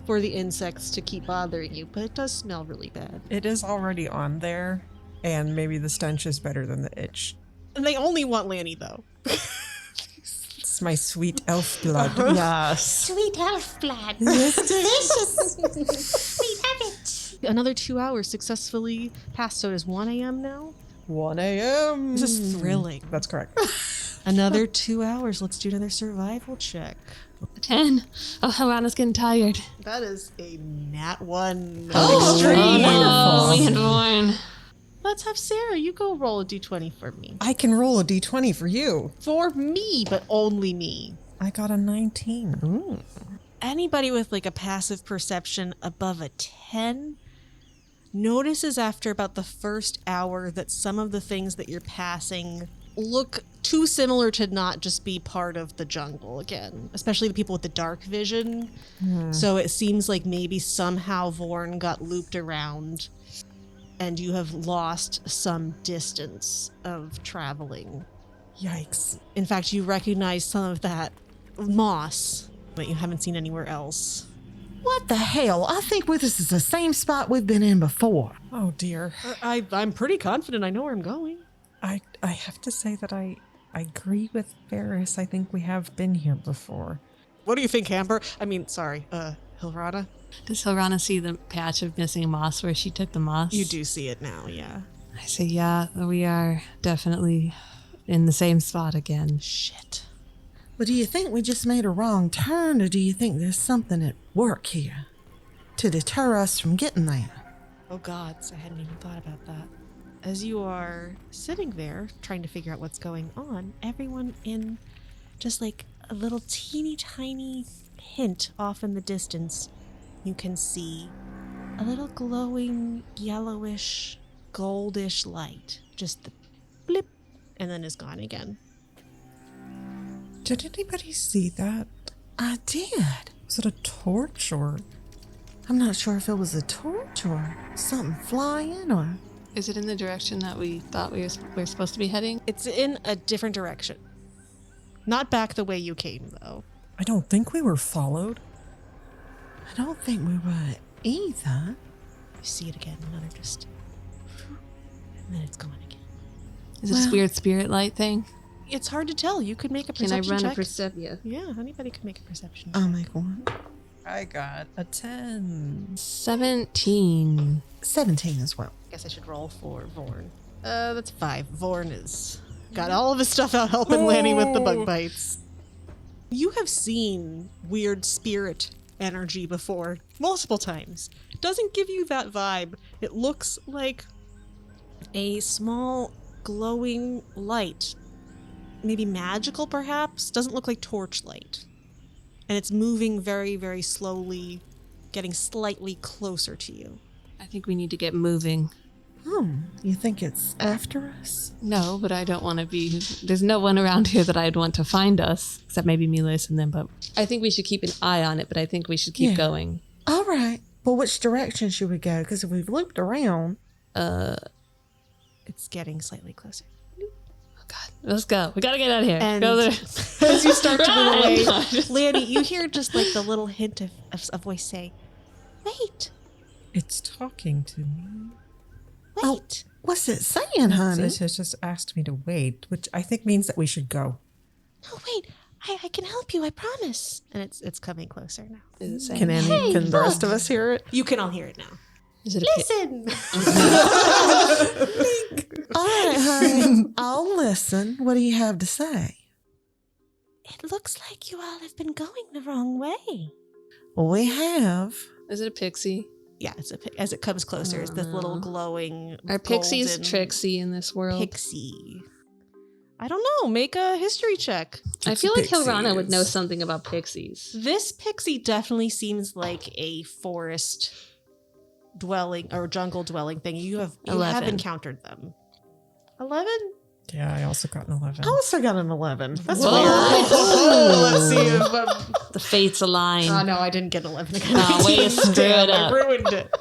[SPEAKER 2] for the insects to keep bothering you. But it does smell really bad.
[SPEAKER 1] It is already on there, and maybe the stench is better than the itch.
[SPEAKER 2] And they only want Lanny, though.
[SPEAKER 1] It's my sweet elf blood.
[SPEAKER 4] Yes.
[SPEAKER 6] Sweet elf blood.
[SPEAKER 4] Yes.
[SPEAKER 6] Delicious. We have it.
[SPEAKER 2] Another 2 hours successfully passed, so it is 1 a.m. now.
[SPEAKER 1] 1 a.m.
[SPEAKER 2] This is thrilling.
[SPEAKER 1] That's correct.
[SPEAKER 2] Another 2 hours. Let's do another survival check.
[SPEAKER 3] 10. Oh, Hilrana's getting tired.
[SPEAKER 2] That is a nat 1.
[SPEAKER 3] Oh,
[SPEAKER 2] Extreme.
[SPEAKER 3] no, me and Vaughn.
[SPEAKER 2] Let's have Sarah. You go roll a d20 for me.
[SPEAKER 1] I can roll a d20 for you.
[SPEAKER 2] For me, but only me.
[SPEAKER 1] I got a 19.
[SPEAKER 2] Anybody with like a passive perception above a 10 notices after about the first hour that some of the things that you're passing look too similar to not just be part of the jungle again, especially the people with the dark vision. So it seems like maybe somehow Vorn got looped around and you have lost some distance of traveling.
[SPEAKER 1] Yikes.
[SPEAKER 2] In fact, you recognize some of that moss that you haven't seen anywhere else.
[SPEAKER 4] What the hell? I think this is the same spot we've been in before.
[SPEAKER 1] Oh dear.
[SPEAKER 2] I'm pretty confident I know where I'm going.
[SPEAKER 1] I have to say that I agree with Faris. I think we have been here before.
[SPEAKER 2] What do you think, Amber? I mean, sorry, Hilrana?
[SPEAKER 3] Does Hilrana see the patch of missing moss where she took the moss?
[SPEAKER 2] You do see it now, yeah.
[SPEAKER 3] I say, yeah, we are definitely in the same spot again.
[SPEAKER 2] Shit.
[SPEAKER 4] But do you think we just made a wrong turn, or do you think there's something at work here to deter us from getting there?
[SPEAKER 2] Oh gods, I hadn't even thought about that. As you are sitting there trying to figure out what's going on, everyone in just like a little teeny tiny hint off in the distance, you can see a little glowing yellowish, goldish light. Just the blip, and then is gone again.
[SPEAKER 1] Did anybody see that?
[SPEAKER 4] I did.
[SPEAKER 1] Was it a torch or...
[SPEAKER 4] I'm not sure if it was a torch or something flying or...
[SPEAKER 3] Is it in the direction that we thought we were supposed to be heading?
[SPEAKER 2] It's in a different direction. Not back the way you came, though.
[SPEAKER 1] I don't think we were followed.
[SPEAKER 4] I don't think we were either.
[SPEAKER 2] You see it again, another just... And then it's gone again.
[SPEAKER 3] Is it a weird spirit light thing?
[SPEAKER 2] It's hard to tell. You could make a
[SPEAKER 3] Can
[SPEAKER 2] perception
[SPEAKER 3] I run
[SPEAKER 2] check.
[SPEAKER 3] a perception?
[SPEAKER 2] Yeah, anybody can make a perception.
[SPEAKER 4] I'll make one.
[SPEAKER 1] I got a 10.
[SPEAKER 3] 17.
[SPEAKER 4] 17 as well.
[SPEAKER 2] I guess I should roll for Vorn. That's 5. Vorn is got all of his stuff out helping Lanny with the bug bites. You have seen weird spirit energy before, multiple times. It doesn't give you that vibe. It looks like a small glowing light. Maybe magical, perhaps? Doesn't look like torchlight. And it's moving very, very slowly, getting slightly closer to you.
[SPEAKER 3] I think we need to get moving.
[SPEAKER 4] You think it's after us?
[SPEAKER 3] No, but I don't want to be... There's no one around here that I'd want to find us, except maybe Mulis and them, but I think we should keep an eye on it, but I think we should keep
[SPEAKER 4] Yeah.
[SPEAKER 3] going.
[SPEAKER 4] All right. Well, which direction should we go? Because if we've looped around...
[SPEAKER 2] It's getting slightly closer.
[SPEAKER 3] God, let's go. We gotta get out of here.
[SPEAKER 2] And
[SPEAKER 3] Go there.
[SPEAKER 2] as you start to move away,
[SPEAKER 3] Run!
[SPEAKER 2] Lanny, you hear just like the little hint of a voice say, "Wait,
[SPEAKER 1] It's talking to me.
[SPEAKER 2] wait."
[SPEAKER 4] What's it saying, honey?
[SPEAKER 1] It has just asked me to wait, which I think means that we should go.
[SPEAKER 2] No, wait. I can help you. I promise. And it's coming closer now.
[SPEAKER 3] Is it saying?
[SPEAKER 4] Can the rest of us hear it?
[SPEAKER 2] You can all hear it now.
[SPEAKER 3] Is it a
[SPEAKER 2] Listen.
[SPEAKER 4] All right, honey. I'll listen. What do you have to say?
[SPEAKER 6] It looks like you all have been going the wrong way.
[SPEAKER 4] Well, we have.
[SPEAKER 3] Is it a pixie?
[SPEAKER 2] Yeah, as it comes closer, it's this little glowing.
[SPEAKER 3] Are pixies
[SPEAKER 2] golden
[SPEAKER 3] tricksy in this world?
[SPEAKER 2] Pixie. I don't know. Make a history check.
[SPEAKER 3] I feel like
[SPEAKER 1] Pixies.
[SPEAKER 3] Hilrana would know something about pixies.
[SPEAKER 2] This pixie definitely seems like a forest dwelling or jungle dwelling thing. You have
[SPEAKER 3] 11.
[SPEAKER 2] encountered them. 11?
[SPEAKER 1] Yeah, I also got an 11.
[SPEAKER 4] I also got an 11. That's
[SPEAKER 3] Whoa.
[SPEAKER 4] weird. Let's see if
[SPEAKER 3] The fates align.
[SPEAKER 2] Oh, no, I didn't get 11 again.
[SPEAKER 3] Oh, way to screw it
[SPEAKER 2] I
[SPEAKER 3] up.
[SPEAKER 2] ruined it.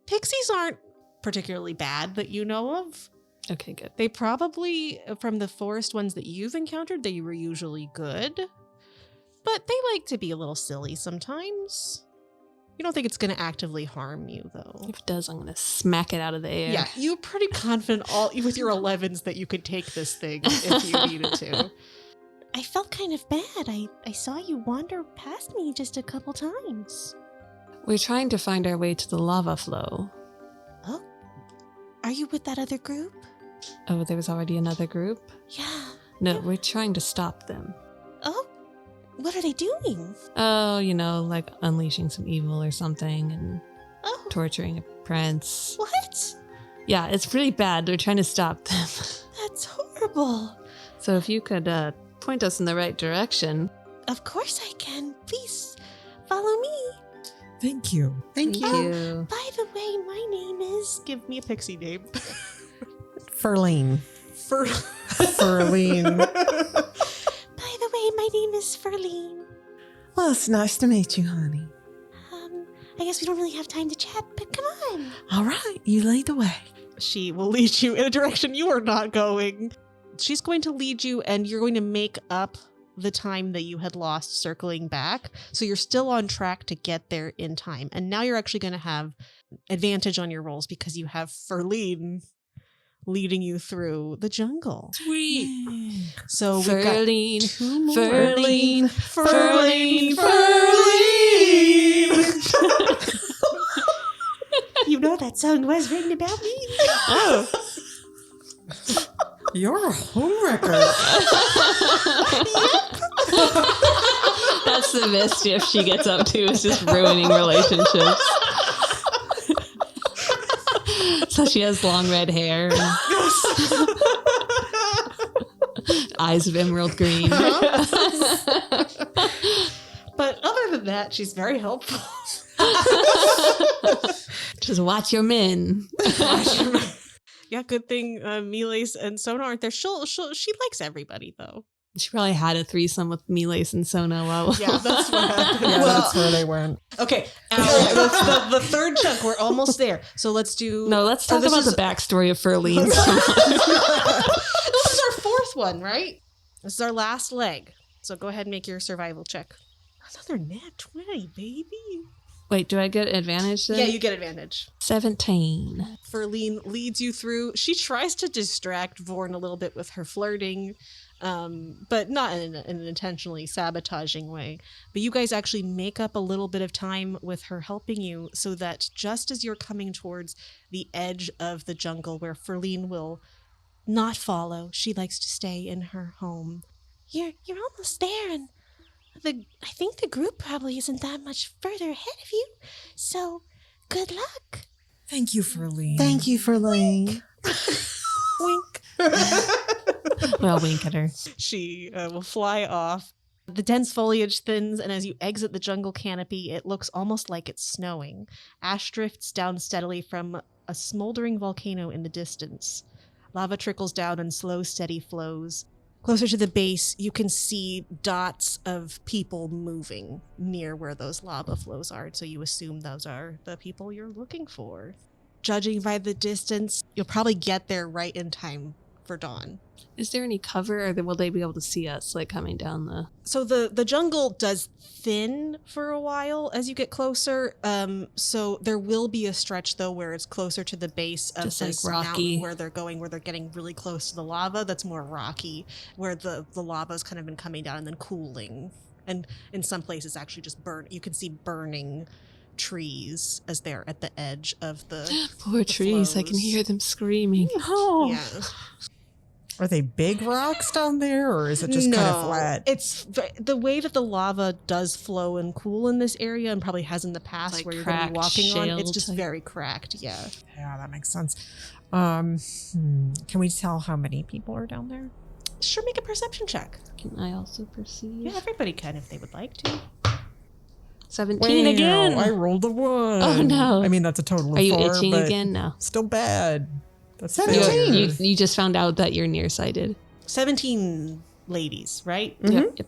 [SPEAKER 2] Pixies aren't particularly bad that you know of.
[SPEAKER 3] Okay, good.
[SPEAKER 2] They probably, from the forest ones that you've encountered, they were usually good. But they like to be a little silly sometimes. You don't think it's going to actively harm you, though.
[SPEAKER 3] If it does, I'm going to smack it out of the air.
[SPEAKER 2] Yeah, you're pretty confident with your 11s that you could take this thing if you needed to.
[SPEAKER 6] I felt kind of bad. I saw you wander past me just a couple times.
[SPEAKER 3] We're trying to find our way to the lava flow.
[SPEAKER 6] Oh, are you with that other group?
[SPEAKER 3] Oh, there was already another group?
[SPEAKER 6] Yeah.
[SPEAKER 3] No, we're trying to stop them.
[SPEAKER 6] Oh, what are they doing?
[SPEAKER 3] Oh, like unleashing some evil or something and
[SPEAKER 6] Oh,
[SPEAKER 3] torturing a prince.
[SPEAKER 6] what?
[SPEAKER 3] Yeah, it's really bad. We're trying to stop them.
[SPEAKER 6] That's horrible.
[SPEAKER 3] So if you could point us in the right direction.
[SPEAKER 6] Of course I can. Please follow me.
[SPEAKER 1] Thank you.
[SPEAKER 4] Thank you.
[SPEAKER 3] you.
[SPEAKER 6] By the way, my name is.
[SPEAKER 2] Give me a pixie name.
[SPEAKER 1] Furleen.
[SPEAKER 4] Ferline.
[SPEAKER 6] By the way, my name is Ferline.
[SPEAKER 4] Well, it's nice to meet you, honey.
[SPEAKER 6] I guess we don't really have time to chat, but come on.
[SPEAKER 4] All right, you lead the way.
[SPEAKER 2] She will lead you in a direction you are not going. She's going to lead you, and you're going to make up the time that you had lost circling back. So you're still on track to get there in time. And now you're actually going to have advantage on your rolls because you have Ferline leading you through the jungle.
[SPEAKER 3] Sweet.
[SPEAKER 2] So we've got
[SPEAKER 3] Ferline.
[SPEAKER 2] two more.
[SPEAKER 3] Ferline.
[SPEAKER 2] Ferline.
[SPEAKER 6] You know that song was written about me.
[SPEAKER 2] Oh.
[SPEAKER 1] You're a homewrecker.
[SPEAKER 3] That's the mischief she gets up to, is just ruining relationships. So she has long red hair and eyes of emerald green.
[SPEAKER 2] But other than that, she's very helpful.
[SPEAKER 3] Just watch your men.
[SPEAKER 2] Yeah, good thing Miles and Sona aren't there. She likes everybody, though.
[SPEAKER 3] She probably had a threesome with Miles and Sona. Wow.
[SPEAKER 2] Yeah, that's what happened.
[SPEAKER 1] Yeah, that's where they went.
[SPEAKER 2] Okay, the third chunk, we're almost there. So let's do...
[SPEAKER 3] No, let's talk about the backstory of Ferline.
[SPEAKER 2] This is our fourth one, right? This is our last leg. So go ahead and make your survival check. Another nat 20, baby.
[SPEAKER 3] Wait, do I get advantage then?
[SPEAKER 2] Yeah, you get advantage.
[SPEAKER 3] 17.
[SPEAKER 2] Ferline leads you through. She tries to distract Vorn a little bit with her flirting, but not in an intentionally sabotaging way. But you guys actually make up a little bit of time with her helping you so that just as you're coming towards the edge of the jungle where Ferline will not follow, she likes to stay in her home.
[SPEAKER 6] You're almost there, and I think the group probably isn't that much further ahead of you. So, good luck.
[SPEAKER 1] Thank you, Furleen.
[SPEAKER 4] Thank you, Ferline.
[SPEAKER 2] Wink.
[SPEAKER 3] Well, wink at her.
[SPEAKER 2] She will fly off. The dense foliage thins, and as you exit the jungle canopy, it looks almost like it's snowing. Ash drifts down steadily from a smoldering volcano in the distance. Lava trickles down in slow, steady flows. Closer to the base, you can see dots of people moving near where those lava flows are, so you assume those are the people you're looking for. Judging by the distance, you'll probably get there right in time for dawn.
[SPEAKER 3] Is there any cover, or will they be able to see us, like, coming down the...
[SPEAKER 2] So the jungle does thin for a while as you get closer. So there will be a stretch, though, where it's closer to the base of
[SPEAKER 3] Just
[SPEAKER 2] this
[SPEAKER 3] like rocky.
[SPEAKER 2] mountain where they're going, where they're getting really close to the lava. That's more rocky, where the lava's kind of been coming down and then cooling. And in some places, actually just burn. You can see burning trees as they're at the edge of the
[SPEAKER 3] Poor trees, I can
[SPEAKER 2] flows.
[SPEAKER 3] hear them screaming.
[SPEAKER 1] Oh.
[SPEAKER 2] Yeah.
[SPEAKER 1] Are they big rocks down there, or is it just kind of flat?
[SPEAKER 2] It's the way that the lava does flow and cool in this area, and probably has in the past,
[SPEAKER 3] Like
[SPEAKER 2] where you're going to be
[SPEAKER 3] cracked
[SPEAKER 2] walking on. It's
[SPEAKER 3] shale
[SPEAKER 2] just
[SPEAKER 3] type.
[SPEAKER 2] very cracked. Yeah.
[SPEAKER 1] Yeah, that makes sense. Can we tell how many people are down there?
[SPEAKER 2] Sure, make a perception check.
[SPEAKER 3] Can I also perceive?
[SPEAKER 2] Yeah, everybody can if they would like to.
[SPEAKER 3] 17 again.
[SPEAKER 1] I rolled a 1.
[SPEAKER 3] Oh, no.
[SPEAKER 1] I mean, that's a total of
[SPEAKER 3] Are you
[SPEAKER 1] 4,
[SPEAKER 3] itching
[SPEAKER 1] but
[SPEAKER 3] again? No.
[SPEAKER 1] Still bad. That's
[SPEAKER 4] 17.
[SPEAKER 3] You just found out that you're nearsighted.
[SPEAKER 2] 17 ladies, right?
[SPEAKER 3] Yep.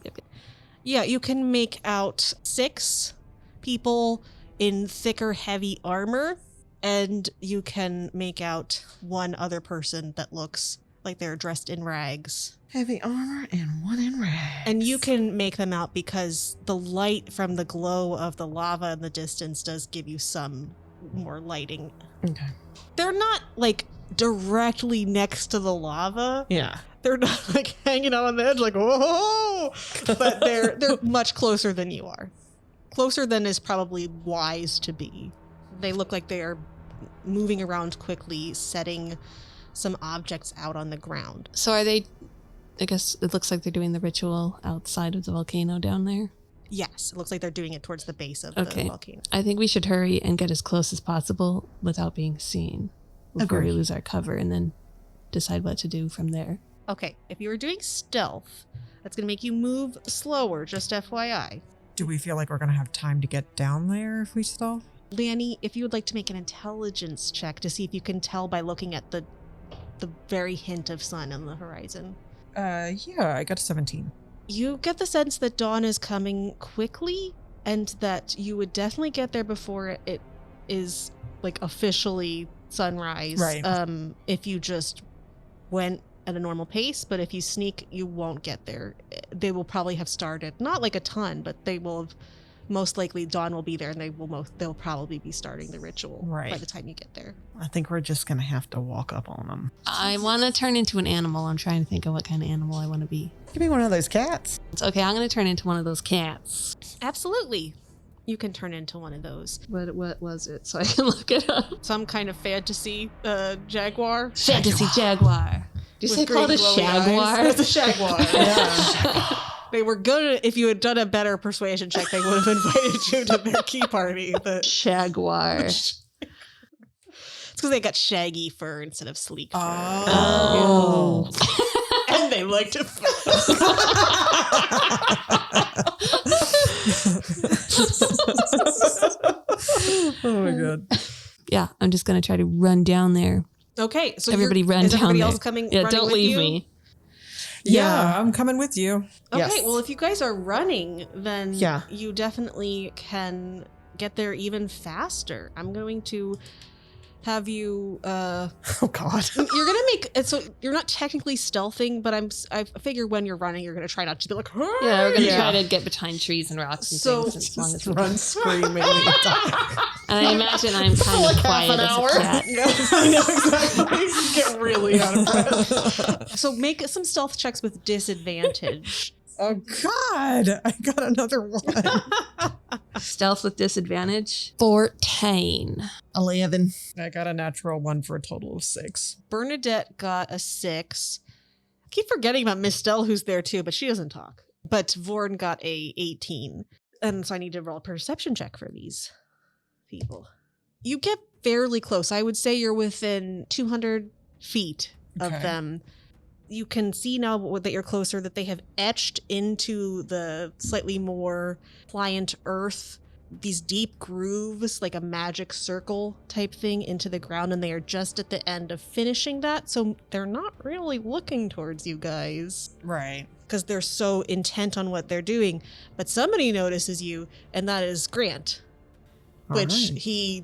[SPEAKER 2] Yeah, you can make out 6 people in thicker, heavy armor, and you can make out 1 other person that looks like they're dressed in rags.
[SPEAKER 4] Heavy armor and 1 in rags.
[SPEAKER 2] And you can make them out because the light from the glow of the lava in the distance does give you some more lighting.
[SPEAKER 4] Okay.
[SPEAKER 2] They're not like directly next to the lava.
[SPEAKER 4] Yeah.
[SPEAKER 2] They're not like hanging out on the edge like, whoa, but they're much closer than you are. Closer than is probably wise to be. They look like they are moving around quickly, setting some objects out on the ground.
[SPEAKER 3] So are they, I guess it looks like they're doing the ritual outside of the volcano down there.
[SPEAKER 2] Yes, it looks like they're doing it towards the base of the volcano.
[SPEAKER 3] I think we should hurry and get as close as possible without being seen before we lose our cover, and then decide what to do from there.
[SPEAKER 2] Okay, if you were doing stealth, that's going to make you move slower, just FYI.
[SPEAKER 1] Do we feel like we're going to have time to get down there if we stealth?
[SPEAKER 2] Lanny, if you would like to make an intelligence check to see if you can tell by looking at the very hint of sun on the horizon.
[SPEAKER 1] Yeah, I got a 17.
[SPEAKER 2] You get the sense that dawn is coming quickly and that you would definitely get there before it is like officially sunrise.
[SPEAKER 1] Right.
[SPEAKER 2] If you just went at a normal pace, but if you sneak, you won't get there. They will probably have started, not like a ton, but they will have, most likely dawn will be there and they'll probably be starting the ritual by the time you get there.
[SPEAKER 4] I think we're just going to have to walk up on them.
[SPEAKER 3] I want to turn into an animal. I'm trying to think of what kind of animal I want to be.
[SPEAKER 4] Give me one of those cats.
[SPEAKER 3] It's okay, I'm going to turn into one of those cats.
[SPEAKER 2] Absolutely. You can turn into one of those.
[SPEAKER 3] What was it? So I can look it up.
[SPEAKER 2] Some kind of fantasy jaguar.
[SPEAKER 3] Fantasy jaguar. Did you say called a jaguar?
[SPEAKER 2] It's a jaguar. Yeah. They were good. If you had done a better persuasion check, they would have invited you to their key party. The
[SPEAKER 3] jaguar.
[SPEAKER 2] It's because they got shaggy fur instead of sleek fur.
[SPEAKER 3] Oh.
[SPEAKER 2] And they like to
[SPEAKER 1] Oh my god.
[SPEAKER 3] Yeah, I'm just going to try to run down there.
[SPEAKER 2] Okay, so
[SPEAKER 3] everybody run
[SPEAKER 2] is
[SPEAKER 3] down
[SPEAKER 2] everybody
[SPEAKER 3] there.
[SPEAKER 2] else coming?
[SPEAKER 3] Yeah,
[SPEAKER 2] running
[SPEAKER 3] don't
[SPEAKER 2] with
[SPEAKER 3] leave
[SPEAKER 2] you?
[SPEAKER 3] me.
[SPEAKER 1] Yeah, I'm coming with you.
[SPEAKER 2] Okay,
[SPEAKER 4] Yes.
[SPEAKER 2] well, if you guys are running, then
[SPEAKER 4] Yeah.
[SPEAKER 2] you definitely can get there even faster. I'm going to have you
[SPEAKER 4] Oh, God.
[SPEAKER 2] you're gonna make it so you're not technically stealthing, but I figure when you're running you're gonna try not to be like,
[SPEAKER 3] Yeah, we're going to
[SPEAKER 4] Yeah.
[SPEAKER 3] try to get behind trees and rocks and
[SPEAKER 2] So-
[SPEAKER 3] things as long as
[SPEAKER 1] Just
[SPEAKER 3] we
[SPEAKER 1] run
[SPEAKER 3] can.
[SPEAKER 1] screaming.
[SPEAKER 3] And I imagine I'm kind of quiet as a cat.
[SPEAKER 2] I know exactly. Get really out of breath. So make some stealth checks with disadvantage.
[SPEAKER 1] Oh god, I got another one.
[SPEAKER 3] Stealth with disadvantage. 14.
[SPEAKER 4] 11.
[SPEAKER 1] I got a natural 1 for a total of 6.
[SPEAKER 2] Bernadette got a 6. I keep forgetting about Miss Stell, who's there too, but she doesn't talk. But Vorn got a 18. And so I need to roll a perception check for these people. You get fairly close. I would say you're within 200 feet of
[SPEAKER 1] Okay.
[SPEAKER 2] them. You can see now that you're closer that they have etched into the slightly more pliant earth these deep grooves, like a magic circle type thing into the ground, and they are just at the end of finishing that. So they're not really looking towards you guys
[SPEAKER 1] Right.
[SPEAKER 2] because they're so intent on what they're doing. But somebody notices you, and that is Grant, which you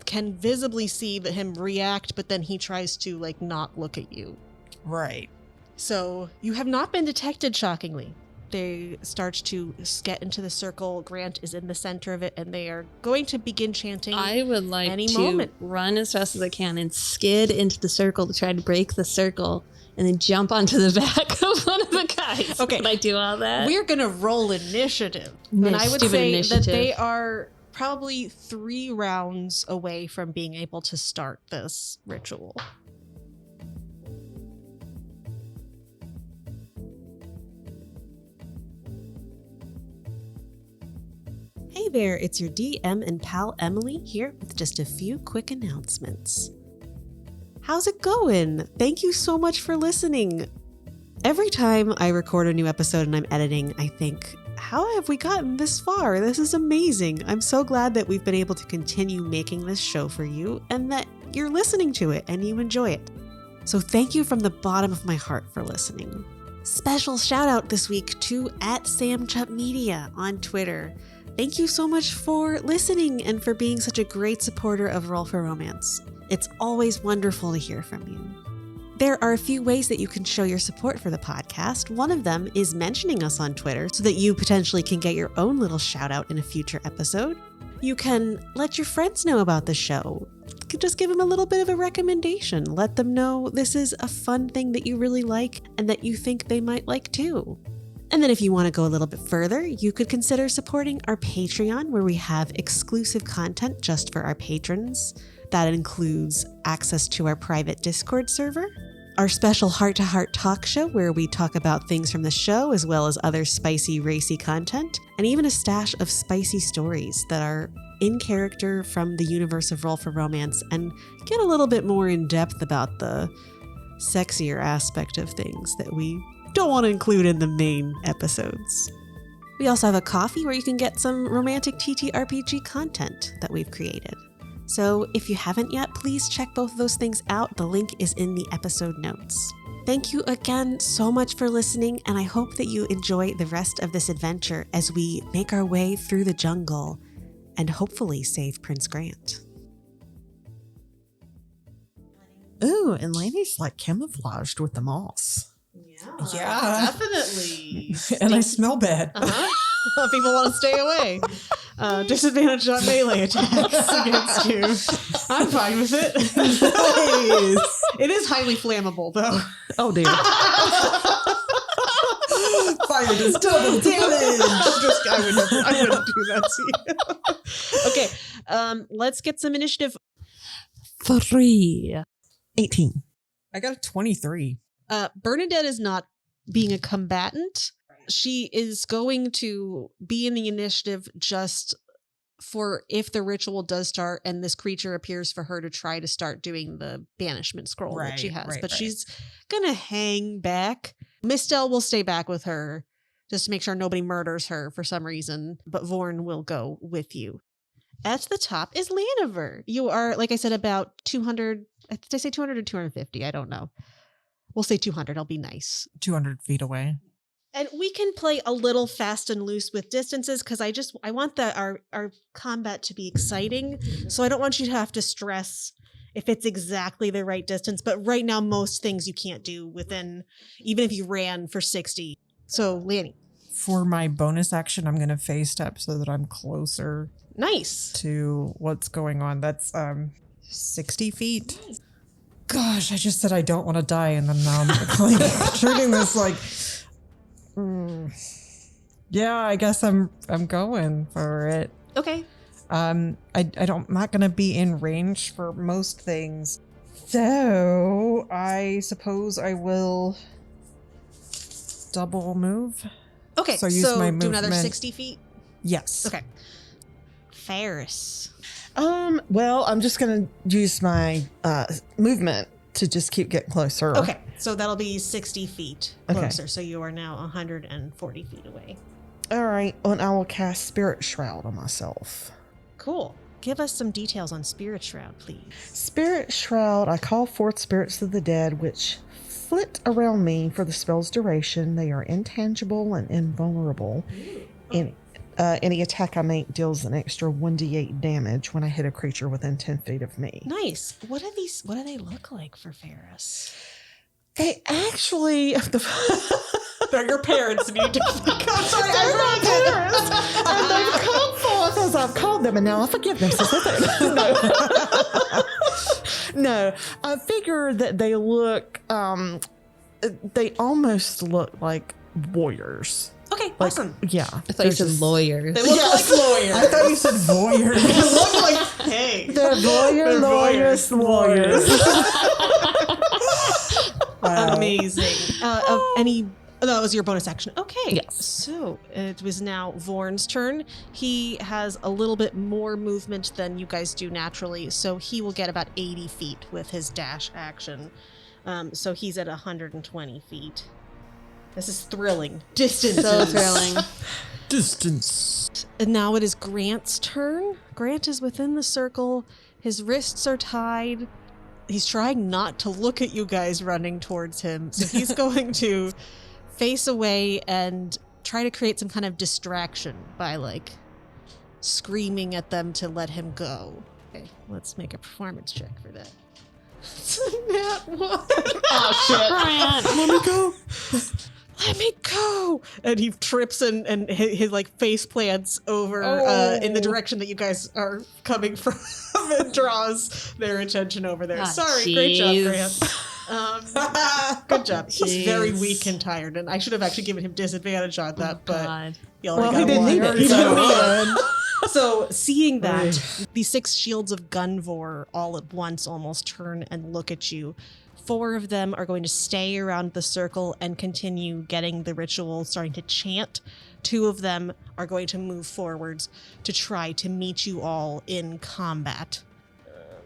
[SPEAKER 2] can visibly see that him react, but then he tries to like not look at you.
[SPEAKER 1] Right.
[SPEAKER 2] So you have not been detected, shockingly. They start to get into the circle. Grant is in the center of it, and they are going to begin chanting.
[SPEAKER 3] I would like
[SPEAKER 2] Any
[SPEAKER 3] to
[SPEAKER 2] moment.
[SPEAKER 3] run as fast as I can and skid into the circle to try to break the circle and then jump onto the back of one of the guys.
[SPEAKER 2] Okay.
[SPEAKER 3] Can I do all that?
[SPEAKER 2] We're going to roll initiative. And I would
[SPEAKER 3] Stupid
[SPEAKER 2] say
[SPEAKER 3] initiative.
[SPEAKER 2] that they are probably 3 rounds away from being able to start this ritual.
[SPEAKER 5] Hey there, it's your DM and pal Emily here with just a few quick announcements. How's it going? Thank you so much for listening. Every time I record a new episode and I'm editing, I think, how have we gotten this far? This is amazing. I'm so glad that we've been able to continue making this show for you and that you're listening to it and you enjoy it. So thank you from the bottom of my heart for listening. Special shout out this week to @SamChupMedia on Twitter. Thank you so much for listening and for being such a great supporter of Roll for Romance. It's always wonderful to hear from you. There are a few ways that you can show your support for the podcast. One of them is mentioning us on Twitter so that you potentially can get your own little shout out in a future episode. You can let your friends know about the show. You can just give them a little bit of a recommendation. Let them know this is a fun thing that you really like and that you think they might like too. And then if you want to go a little bit further, you could consider supporting our Patreon, where we have exclusive content just for our patrons. That includes access to our private Discord server, our special heart-to-heart talk show where we talk about things from the show as well as other spicy, racy content, and even a stash of spicy stories that are in character from the universe of Roll for Romance and get a little bit more in depth about the sexier aspect of things that we don't want to include in the main episodes. We also have a coffee where you can get some romantic TTRPG content that we've created. So if you haven't yet, please check both of those things out. The link is in the episode notes. Thank you again so much for listening, and I hope that you enjoy the rest of this adventure as we make our way through the jungle and hopefully save Prince Grant.
[SPEAKER 4] Ooh, and Lainey's like camouflaged with the moss.
[SPEAKER 1] Yeah.
[SPEAKER 5] Definitely.
[SPEAKER 1] And I smell bad.
[SPEAKER 5] People want to stay away. Disadvantage on melee attacks against you. I'm fine with it.
[SPEAKER 1] Nice.
[SPEAKER 5] It is highly flammable, though.
[SPEAKER 4] Oh dear.
[SPEAKER 1] Fire does double damage.
[SPEAKER 5] I wouldn't do that to you. Okay, let's get some initiative. 3.
[SPEAKER 4] 18.
[SPEAKER 1] I got a 23.
[SPEAKER 5] Bernadette is not being a combatant. She is going to be in the initiative just for if the ritual does start and this creature appears for her to try to start doing the banishment scroll that she has. But she's going to hang back. Mistel will stay back with her just to make sure nobody murders her for some reason. But Vorn will go with you. At the top is Laniver. You are, like I said, about 200. Did I say 200 or 250? I don't know. We'll say 200. I'll be nice.
[SPEAKER 1] 200 feet away.
[SPEAKER 5] And we can play a little fast and loose with distances because I want our combat to be exciting. So I don't want you to have to stress if it's exactly the right distance. But right now, most things you can't do within, even if you ran for 60. So, Lanny.
[SPEAKER 1] For my bonus action, I'm going to phase step so that I'm closer.
[SPEAKER 5] Nice.
[SPEAKER 1] To what's going on. That's 60 feet. Gosh, I just said I don't want to die, and then now I'm like treating this like, yeah, I guess I'm going for it.
[SPEAKER 5] Okay.
[SPEAKER 1] I'm not gonna be in range for most things, so I suppose I will double move.
[SPEAKER 5] Okay.
[SPEAKER 1] So use
[SPEAKER 5] so
[SPEAKER 1] my
[SPEAKER 5] do another
[SPEAKER 1] movement.
[SPEAKER 5] 60 feet.
[SPEAKER 1] Yes.
[SPEAKER 5] Okay. Faris.
[SPEAKER 4] Well, I'm just going to use my movement to just keep getting closer.
[SPEAKER 5] Okay. So that'll be 60 feet closer.
[SPEAKER 4] Okay.
[SPEAKER 5] So you are now 140 feet away.
[SPEAKER 4] All right. And I will cast Spirit Shroud on myself.
[SPEAKER 5] Cool. Give us some details on Spirit Shroud, please.
[SPEAKER 4] Spirit Shroud, I call forth spirits of the dead, which flit around me for the spell's duration. They are intangible and invulnerable. Any attack I make deals an extra 1d8 damage when I hit a creature within 10 feet of me.
[SPEAKER 5] Nice. What do they look like for Faris?
[SPEAKER 4] They actually...
[SPEAKER 5] They're your parents. And you need to
[SPEAKER 4] They're my parents, and they've come forth as I've called them, and now I forgive them. No, I figure that they look, they almost look like warriors.
[SPEAKER 5] Okay,
[SPEAKER 4] Like,
[SPEAKER 5] awesome.
[SPEAKER 4] Yeah.
[SPEAKER 3] I thought you said lawyers.
[SPEAKER 5] They look like lawyers.
[SPEAKER 1] I thought you said voyeurs.
[SPEAKER 5] They look like, hey.
[SPEAKER 4] They're lawyers.
[SPEAKER 1] Wow.
[SPEAKER 5] Amazing. That was your bonus action. Okay.
[SPEAKER 4] Yes.
[SPEAKER 5] So it was now Vorn's turn. He has a little bit more movement than you guys do naturally, so he will get about 80 feet with his dash action. So he's at 120 feet. This is thrilling. Distance.
[SPEAKER 3] So thrilling.
[SPEAKER 1] Distance.
[SPEAKER 5] And now it is Grant's turn. Grant is within the circle. His wrists are tied. He's trying not to look at you guys running towards him. So he's going to face away and try to create some kind of distraction by like screaming at them to let him go. Okay, let's make a performance check for that. Nat 1. Oh shit.
[SPEAKER 3] Grant.
[SPEAKER 1] Let me go.
[SPEAKER 5] Let me go. And he trips and his like face plants over in the direction that you guys are coming from and draws their attention over there.
[SPEAKER 3] Ah,
[SPEAKER 5] Sorry, great job,
[SPEAKER 3] jeez.
[SPEAKER 5] Grant. Good job. He's very
[SPEAKER 3] Jeez.
[SPEAKER 5] weak and tired, and I should have actually given him disadvantage on that, but
[SPEAKER 3] God.
[SPEAKER 5] he already
[SPEAKER 4] Well, he
[SPEAKER 5] got
[SPEAKER 4] didn't
[SPEAKER 5] one.
[SPEAKER 4] need it.
[SPEAKER 5] He didn't
[SPEAKER 4] So-
[SPEAKER 5] need it. So seeing that, these 6 shields of Gunvor all at once almost turn and look at you. 4 of them are going to stay around the circle and continue getting the ritual starting to chant. 2 of them are going to move forwards to try to meet you all in combat.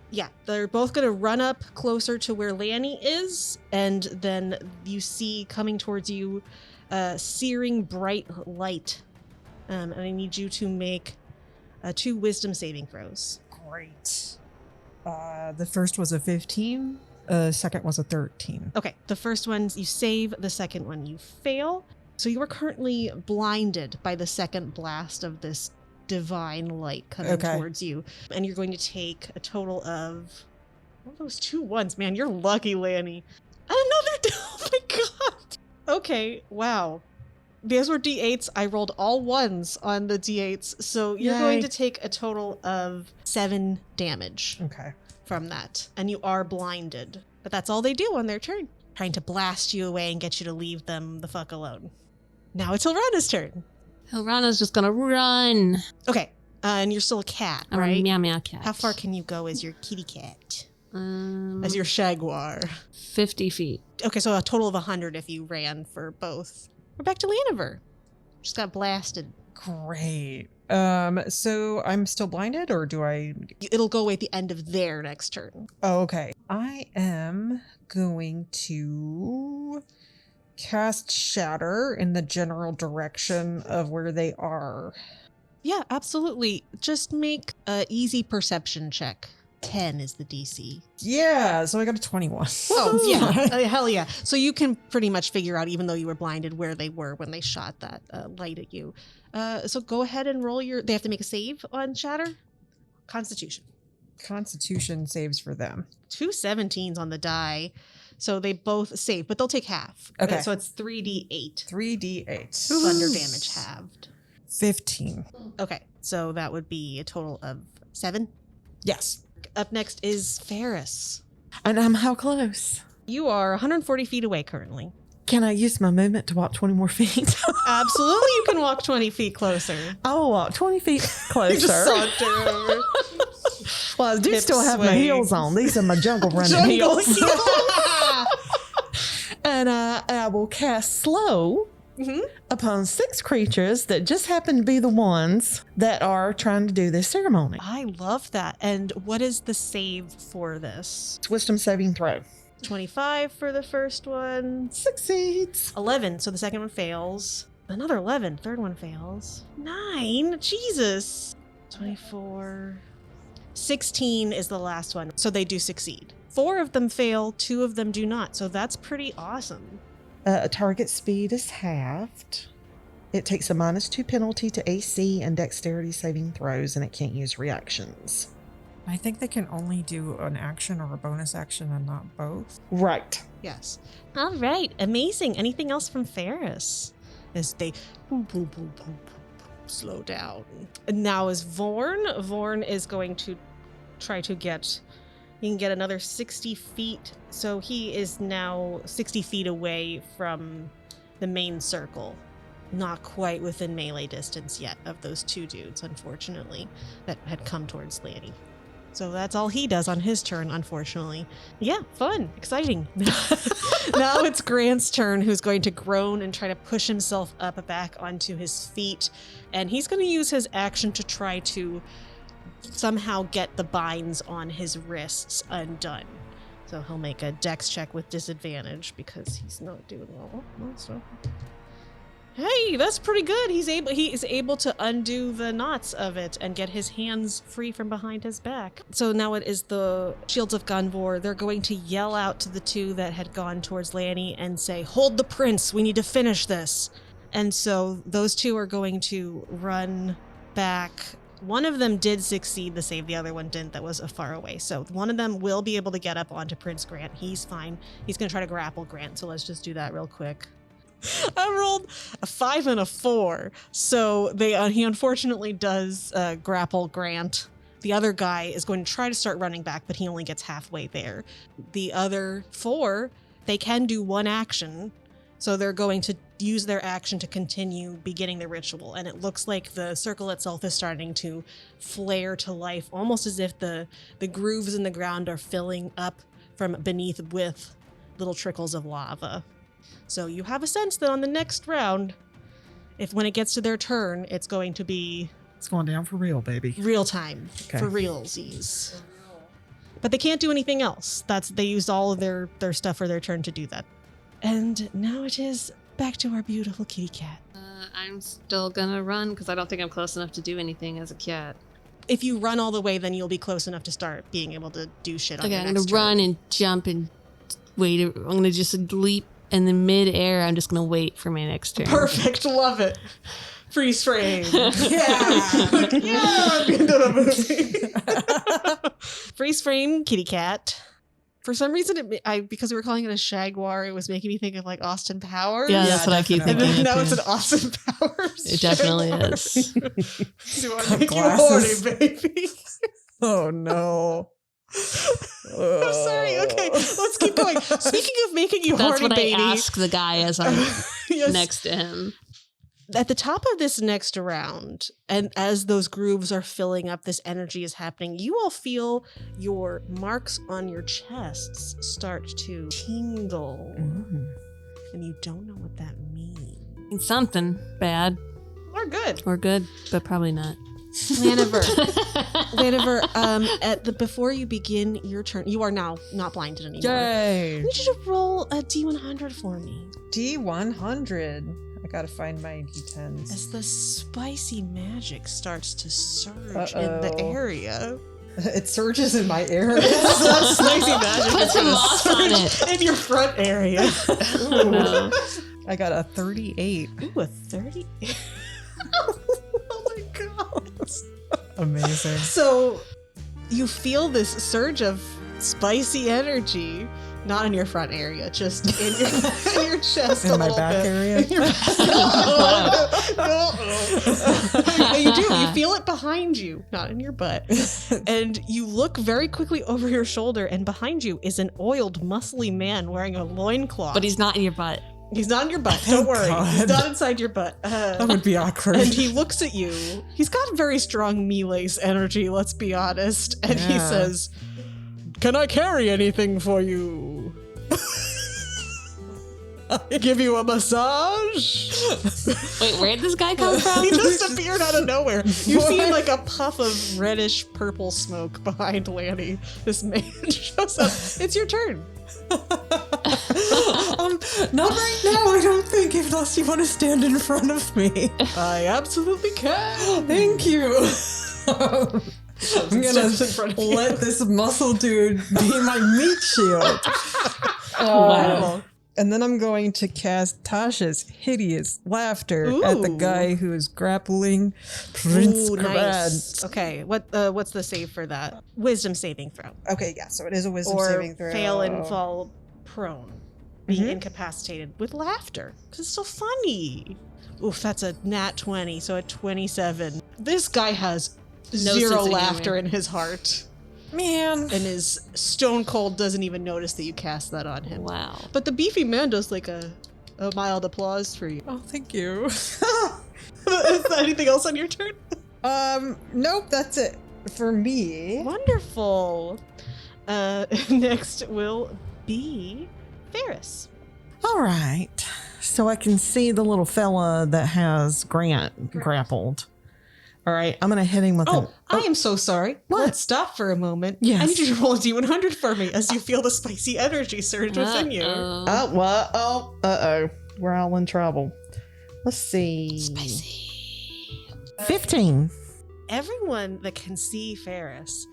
[SPEAKER 5] Yeah, they're both going to run up closer to where Lanny is, and then you see coming towards you searing bright light. And I need you to make 2 wisdom saving throws.
[SPEAKER 1] Great. The first was a 15. Second was a 13.
[SPEAKER 5] Okay, the first one you save, the second one you fail. So you are currently blinded by the second blast of this divine light coming towards you. And you're going to take a total of those 2 ones, man. You're lucky, Lanny. Another oh my god. Okay, wow. These were D8s. I rolled all 1s on the D8s. So you're going to take a total of 7 damage
[SPEAKER 1] Okay.
[SPEAKER 5] from that. And you are blinded. But that's all they do on their turn. Trying to blast you away and get you to leave them the fuck alone. Now it's Hilrana's turn.
[SPEAKER 3] Hilrana's just gonna run.
[SPEAKER 5] Okay. And you're still a cat,
[SPEAKER 3] I'm a
[SPEAKER 5] right?
[SPEAKER 3] meow meow cat.
[SPEAKER 5] How far can you go as your kitty cat?
[SPEAKER 3] Um,
[SPEAKER 5] As your Shagwar?
[SPEAKER 3] 50 feet.
[SPEAKER 5] Okay, so a total of 100 if you ran for both. We're back to Laniver. Just got blasted.
[SPEAKER 1] Great. So I'm still blinded, or do I?
[SPEAKER 5] It'll go away at the end of their next turn.
[SPEAKER 1] Oh, okay. I am going to cast Shatter in the general direction of where they are.
[SPEAKER 5] Yeah, absolutely. Just make an easy perception check. 10 is the DC.
[SPEAKER 1] Yeah, so I got a 21.
[SPEAKER 5] Oh, yeah. Hell yeah. So you can pretty much figure out, even though you were blinded, where they were when they shot that light at you. So go ahead and roll your... They have to make a save on Shatter? Constitution.
[SPEAKER 1] Constitution saves for them.
[SPEAKER 5] 2 17s on the die. So they both save, but they'll take half.
[SPEAKER 1] Okay.
[SPEAKER 5] So it's 3d8.
[SPEAKER 1] 3d8.
[SPEAKER 5] Thunder damage halved.
[SPEAKER 1] 15.
[SPEAKER 5] Okay. So that would be a total of 7.
[SPEAKER 1] Yes.
[SPEAKER 5] Up next is Faris.
[SPEAKER 4] And I'm how close?
[SPEAKER 5] You are 140 feet away currently.
[SPEAKER 4] Can I use my movement to walk 20 more feet?
[SPEAKER 5] Absolutely, you can walk 20 feet closer.
[SPEAKER 4] I will walk 20 feet closer.
[SPEAKER 5] You just saunter over.
[SPEAKER 4] Well, I do
[SPEAKER 5] Hip
[SPEAKER 4] still have my
[SPEAKER 5] sway.
[SPEAKER 4] heels on. These are my jungle running
[SPEAKER 5] Jungle
[SPEAKER 4] heels.
[SPEAKER 5] heel.
[SPEAKER 4] And I will cast slow
[SPEAKER 5] Mhm.
[SPEAKER 4] upon 6 creatures that just happen to be the ones that are trying to do this ceremony.
[SPEAKER 5] I love that. And what is the save for this?
[SPEAKER 4] It's wisdom saving throw.
[SPEAKER 5] 25 for the first one.
[SPEAKER 4] Succeeds.
[SPEAKER 5] 11, so the second one fails. Another 11, third one fails. 9, Jesus. 24. 16 is the last one, so they do succeed. 4 of them fail, 2 of them do not, so that's pretty awesome.
[SPEAKER 4] Target speed is halved. It takes a -2 penalty to AC and dexterity saving throws, and it can't use reactions.
[SPEAKER 1] I think they can only do an action or a bonus action and not both.
[SPEAKER 4] Right.
[SPEAKER 5] Yes. All right, amazing. Anything else from Faris? As they slow down. And now is Vorn. Vorn is going to try to get... He can get another 60 feet. So he is now 60 feet away from the main circle. Not quite within melee distance yet of those 2 dudes, unfortunately, that had come towards Lanny. So that's all he does on his turn, unfortunately. Yeah, fun, exciting. Now it's Grant's turn, who's going to groan and try to push himself up back onto his feet. And he's going to use his action to try to somehow get the binds on his wrists undone.
[SPEAKER 2] So he'll make a dex check with disadvantage because he's not doing well. So. Hey, that's pretty good. He is able to undo the knots of it and get his hands free from behind his back. So now it is the Shields of Gunvor. They're going to yell out to the two that had gone towards Lanny and say, "Hold the prince. We need to finish this." And so those two are going to run back. One of them did succeed to save, the other one didn't. That was far away. So one of them will be able to get up onto Prince Grant. He's fine. He's going to try to grapple Grant. So let's just do that real quick. I rolled a 5 and a 4. So he unfortunately does grapple Grant. The other guy is going to try to start running back, but he only gets halfway there. The other 4, they can do one action. So they're going to use their action to continue beginning the ritual. And it looks like the circle itself is starting to flare to life, almost as if the grooves in the ground are filling up from beneath with little trickles of lava. So you have a sense that on the next round, when it gets to their turn, it's going to be...
[SPEAKER 4] It's going down for real, baby.
[SPEAKER 2] Real time. Okay. For realsies. But they can't do anything else. They used all of their stuff for their turn to do that. And now it is back to our beautiful kitty cat.
[SPEAKER 3] I'm still gonna run because I don't think I'm close enough to do anything as a cat.
[SPEAKER 2] If you run all the way, then you'll be close enough to start being able to do shit on your
[SPEAKER 3] I'm
[SPEAKER 2] next
[SPEAKER 3] gonna run and jump and wait. I'm gonna just leap in the mid-air. I'm just gonna wait for my next turn.
[SPEAKER 2] Perfect. Love it. Freeze frame. Yeah. Yeah. Into the movie. Freeze frame, kitty cat. For some reason, because we were calling it a Shagwar, it was making me think of like Austin Powers.
[SPEAKER 3] Yeah, that's what I keep thinking.
[SPEAKER 2] And now it's an Austin Powers.
[SPEAKER 3] It definitely is.
[SPEAKER 2] Do you want to make you horny, baby?
[SPEAKER 1] Oh no.
[SPEAKER 2] I'm sorry. Okay, let's keep going. Speaking of making you
[SPEAKER 3] that's
[SPEAKER 2] horny, baby.
[SPEAKER 3] That's what I ask the guy as I'm
[SPEAKER 2] yes.
[SPEAKER 3] next to him.
[SPEAKER 2] At the top of this next round, and as those grooves are filling up, this energy is happening, you all feel your marks on your chests start to tingle. And you don't know what that means.
[SPEAKER 3] Something bad.
[SPEAKER 2] Or good.
[SPEAKER 3] Or good, but probably not.
[SPEAKER 2] Laniver, before you begin your turn, you are now not blinded anymore.
[SPEAKER 1] Yay!
[SPEAKER 2] I need you to roll a D100 for me.
[SPEAKER 1] D100. I gotta find my D10s.
[SPEAKER 2] As the spicy magic starts to surge in the area.
[SPEAKER 1] It surges in my area.
[SPEAKER 2] Spicy magic.
[SPEAKER 3] Put some moss on it.
[SPEAKER 2] In your front area.
[SPEAKER 3] Oh, no.
[SPEAKER 1] I got a 38.
[SPEAKER 2] Ooh, a 38. Oh my god.
[SPEAKER 1] Amazing.
[SPEAKER 2] So you feel this surge of spicy energy. Not in your front area, just in your chest.
[SPEAKER 1] In
[SPEAKER 2] a
[SPEAKER 1] my
[SPEAKER 2] little
[SPEAKER 1] back
[SPEAKER 2] bit.
[SPEAKER 1] area?
[SPEAKER 2] In your You do. You feel it behind you, not in your butt. And you look very quickly over your shoulder, and behind you is an oiled, muscly man wearing a loincloth.
[SPEAKER 3] But he's not in your butt.
[SPEAKER 2] He's not in your butt. Don't worry.
[SPEAKER 1] God.
[SPEAKER 2] He's not inside your butt.
[SPEAKER 1] That would be awkward.
[SPEAKER 2] And he looks at you. He's got very strong melee's energy, let's be honest. And he says, "Can I carry anything for you? Give you a massage?"
[SPEAKER 3] Wait, where did this guy come from?
[SPEAKER 2] He just appeared out of nowhere. You see like a puff of reddish purple smoke behind Lanny. This man shows up. It's your turn.
[SPEAKER 1] Not right now, I don't think, unless you want to stand in front of me.
[SPEAKER 2] I absolutely can.
[SPEAKER 1] Thank you. I'm gonna let this muscle dude be my meat shield.
[SPEAKER 3] Wow.
[SPEAKER 1] And then I'm going to cast Tasha's hideous laughter at the guy who is grappling Prince Grant.
[SPEAKER 2] Nice. Okay, what's the save for that? Wisdom saving throw.
[SPEAKER 1] Okay, yeah, so it is a wisdom
[SPEAKER 2] Or
[SPEAKER 1] saving throw.
[SPEAKER 2] fail and fall prone. Being incapacitated with laughter. Because it's so funny. Oof, that's a nat 20, so a 27. This guy has zero laughter in his heart.
[SPEAKER 1] Man.
[SPEAKER 2] And his stone cold doesn't even notice that you cast that on him.
[SPEAKER 3] Wow.
[SPEAKER 2] But the beefy man does like a mild applause for you.
[SPEAKER 1] Oh, thank you.
[SPEAKER 2] Is there anything else on your turn?
[SPEAKER 1] Nope, that's it for me.
[SPEAKER 2] Wonderful. Next will be Faris.
[SPEAKER 4] All right. So I can see the little fella that has Grant grappled. All right, I'm gonna hit him with
[SPEAKER 2] Oh, I am so sorry.
[SPEAKER 4] What?
[SPEAKER 2] Let's stop for a moment.
[SPEAKER 4] Yes.
[SPEAKER 2] I need you to roll a D100 for me as you feel the spicy energy surge within you.
[SPEAKER 3] Uh-oh.
[SPEAKER 4] Oh, what? Oh, we're all in trouble. Let's see.
[SPEAKER 3] Spicy.
[SPEAKER 4] 15.
[SPEAKER 2] Everyone that can see Faris,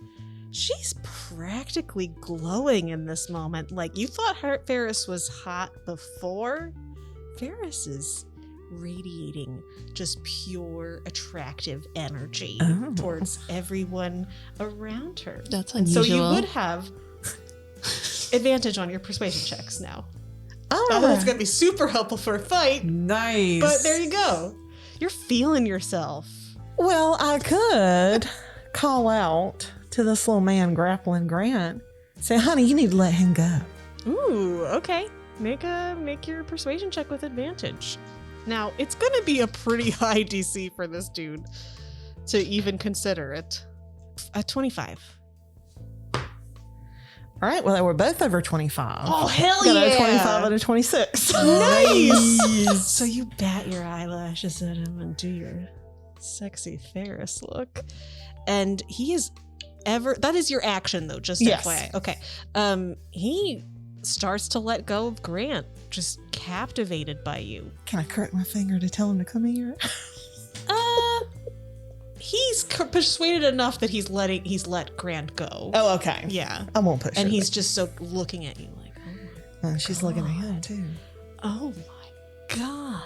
[SPEAKER 2] she's practically glowing in this moment. Like, you thought Faris was hot before. Faris is radiating just pure attractive energy towards everyone around her.
[SPEAKER 3] That's
[SPEAKER 2] And so
[SPEAKER 3] unusual.
[SPEAKER 2] you would have advantage on your persuasion checks now.
[SPEAKER 4] Oh,
[SPEAKER 2] Not that it's going to be super helpful for a fight,
[SPEAKER 1] Nice.
[SPEAKER 2] but there you go. You're feeling yourself.
[SPEAKER 4] well, I could call out to this little man grappling Grant. Say, honey, you need to let him go.
[SPEAKER 2] Ooh, okay. Make your persuasion check with advantage. Now, it's going to be a pretty high DC for this dude to even consider it. A 25.
[SPEAKER 4] All right, well, they were both over 25.
[SPEAKER 2] Oh, hell
[SPEAKER 4] Got
[SPEAKER 2] yeah.
[SPEAKER 4] a 25 out of 26.
[SPEAKER 2] Nice. So you bat your eyelashes at him and do your sexy Faris look. And he is that is your action though, just
[SPEAKER 4] Yes.
[SPEAKER 2] FYI. Okay. He starts to let go of Grant, just captivated by you.
[SPEAKER 4] Can I crack my finger to tell him to come here?
[SPEAKER 2] He's persuaded enough that he's let Grant go.
[SPEAKER 4] Oh, okay.
[SPEAKER 2] Yeah.
[SPEAKER 4] I won't push
[SPEAKER 2] And
[SPEAKER 4] her.
[SPEAKER 2] he's just so looking at you like, oh my
[SPEAKER 4] She's looking at him, too.
[SPEAKER 2] Oh my god.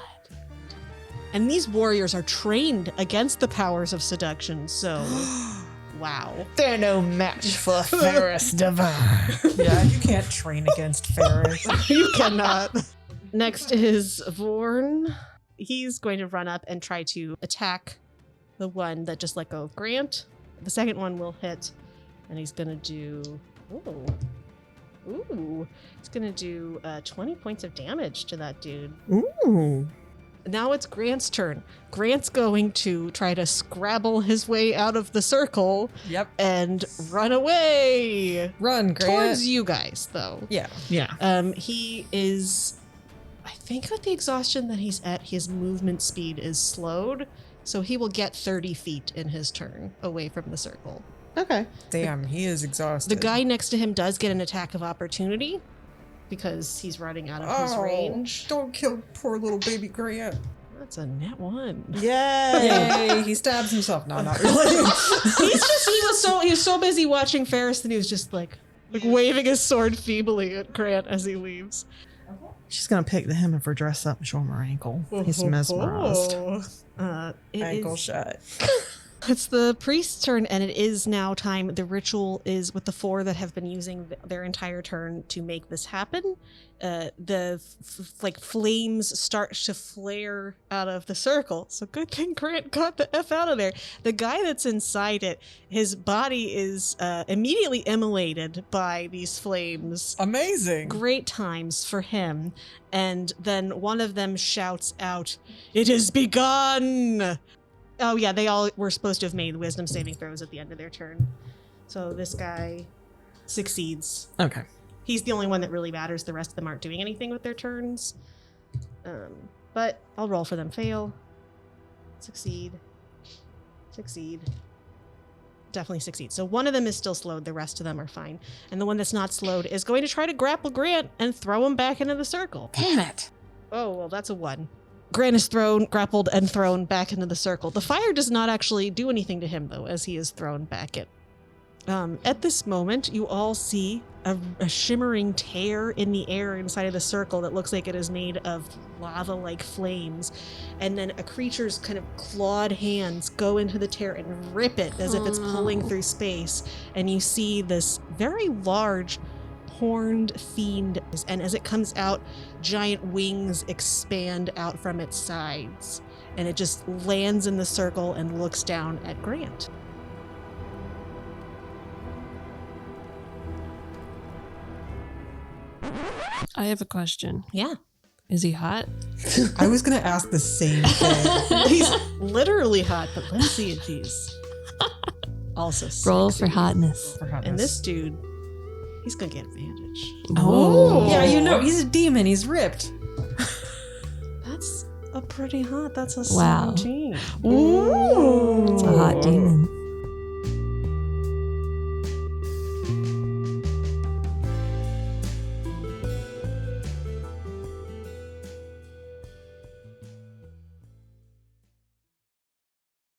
[SPEAKER 2] And these warriors are trained against the powers of seduction, so wow.
[SPEAKER 4] They're no match for Faris Divine.
[SPEAKER 1] Yeah, you can't train against Faris.
[SPEAKER 2] You cannot. Next is Vorn. He's going to run up and try to attack the one that just let go of Grant. The second one will hit, and he's going to do... Ooh. He's going to do 20 points of damage to that dude.
[SPEAKER 4] Ooh.
[SPEAKER 2] Now it's Grant's turn. Grant's going to try to scrabble his way out of the circle
[SPEAKER 1] Yep.
[SPEAKER 2] and run away.
[SPEAKER 1] Run, Grant.
[SPEAKER 2] Towards you guys, though.
[SPEAKER 1] Yeah.
[SPEAKER 4] Yeah.
[SPEAKER 2] He is, I think with the exhaustion that he's at, his movement speed is slowed. So he will get 30 feet in his turn away from the circle.
[SPEAKER 4] Okay.
[SPEAKER 1] Damn, he is exhausted.
[SPEAKER 2] The guy next to him does get an attack of opportunity because he's running out of his range.
[SPEAKER 1] Don't kill poor little baby Grant.
[SPEAKER 2] That's a net one.
[SPEAKER 4] Yay.
[SPEAKER 1] Yay, he stabs himself. No, not really.
[SPEAKER 2] he was so busy watching Faris that he was just like waving his sword feebly at Grant as he leaves.
[SPEAKER 4] She's going to pick the hem of her dress up and show him her ankle. He's mesmerized.
[SPEAKER 1] Ankle shot.
[SPEAKER 2] It's the priest's turn, and it is now time. The ritual is with the four that have been using their entire turn to make this happen. The flames start to flare out of the circle. So good thing Grant got the F out of there. The guy that's inside it, his body is immediately immolated by these flames.
[SPEAKER 1] Amazing.
[SPEAKER 2] Great times for him. And then one of them shouts out, "It is begun!" Oh yeah, they all were supposed to have made wisdom saving throws at the end of their turn. So this guy succeeds.
[SPEAKER 4] Okay.
[SPEAKER 2] He's the only one that really matters. The rest of them aren't doing anything with their turns. But I'll roll for them. Fail. Succeed. Succeed. Definitely succeed. So one of them is still slowed. The rest of them are fine. And the one that's not slowed is going to try to grapple Grant and throw him back into the circle.
[SPEAKER 4] Damn it.
[SPEAKER 2] Oh, well, that's a 1. Grant is grappled and thrown back into the circle. The fire does not actually do anything to him, though, as he is thrown back in. At this moment, you all see a shimmering tear in the air inside of the circle that looks like it is made of lava-like flames. And then a creature's kind of clawed hands go into the tear and rip it as if it's pulling through space. And you see this very large horned fiend, and as it comes out, giant wings expand out from its sides, and it just lands in the circle and looks down at Grant.
[SPEAKER 3] I have a question.
[SPEAKER 2] Yeah.
[SPEAKER 3] Is he hot?
[SPEAKER 1] I was going to ask the same thing.
[SPEAKER 2] He's literally hot, but let's see if he's also
[SPEAKER 3] Roll
[SPEAKER 2] sexy.
[SPEAKER 3] for hotness.
[SPEAKER 2] And this dude, he's gonna get advantage.
[SPEAKER 1] Oh. Yeah, you know, he's a demon. He's ripped.
[SPEAKER 2] That's a pretty hot. That's a
[SPEAKER 3] Wow.
[SPEAKER 2] 17.
[SPEAKER 4] Ooh.
[SPEAKER 3] It's a
[SPEAKER 7] hot demon.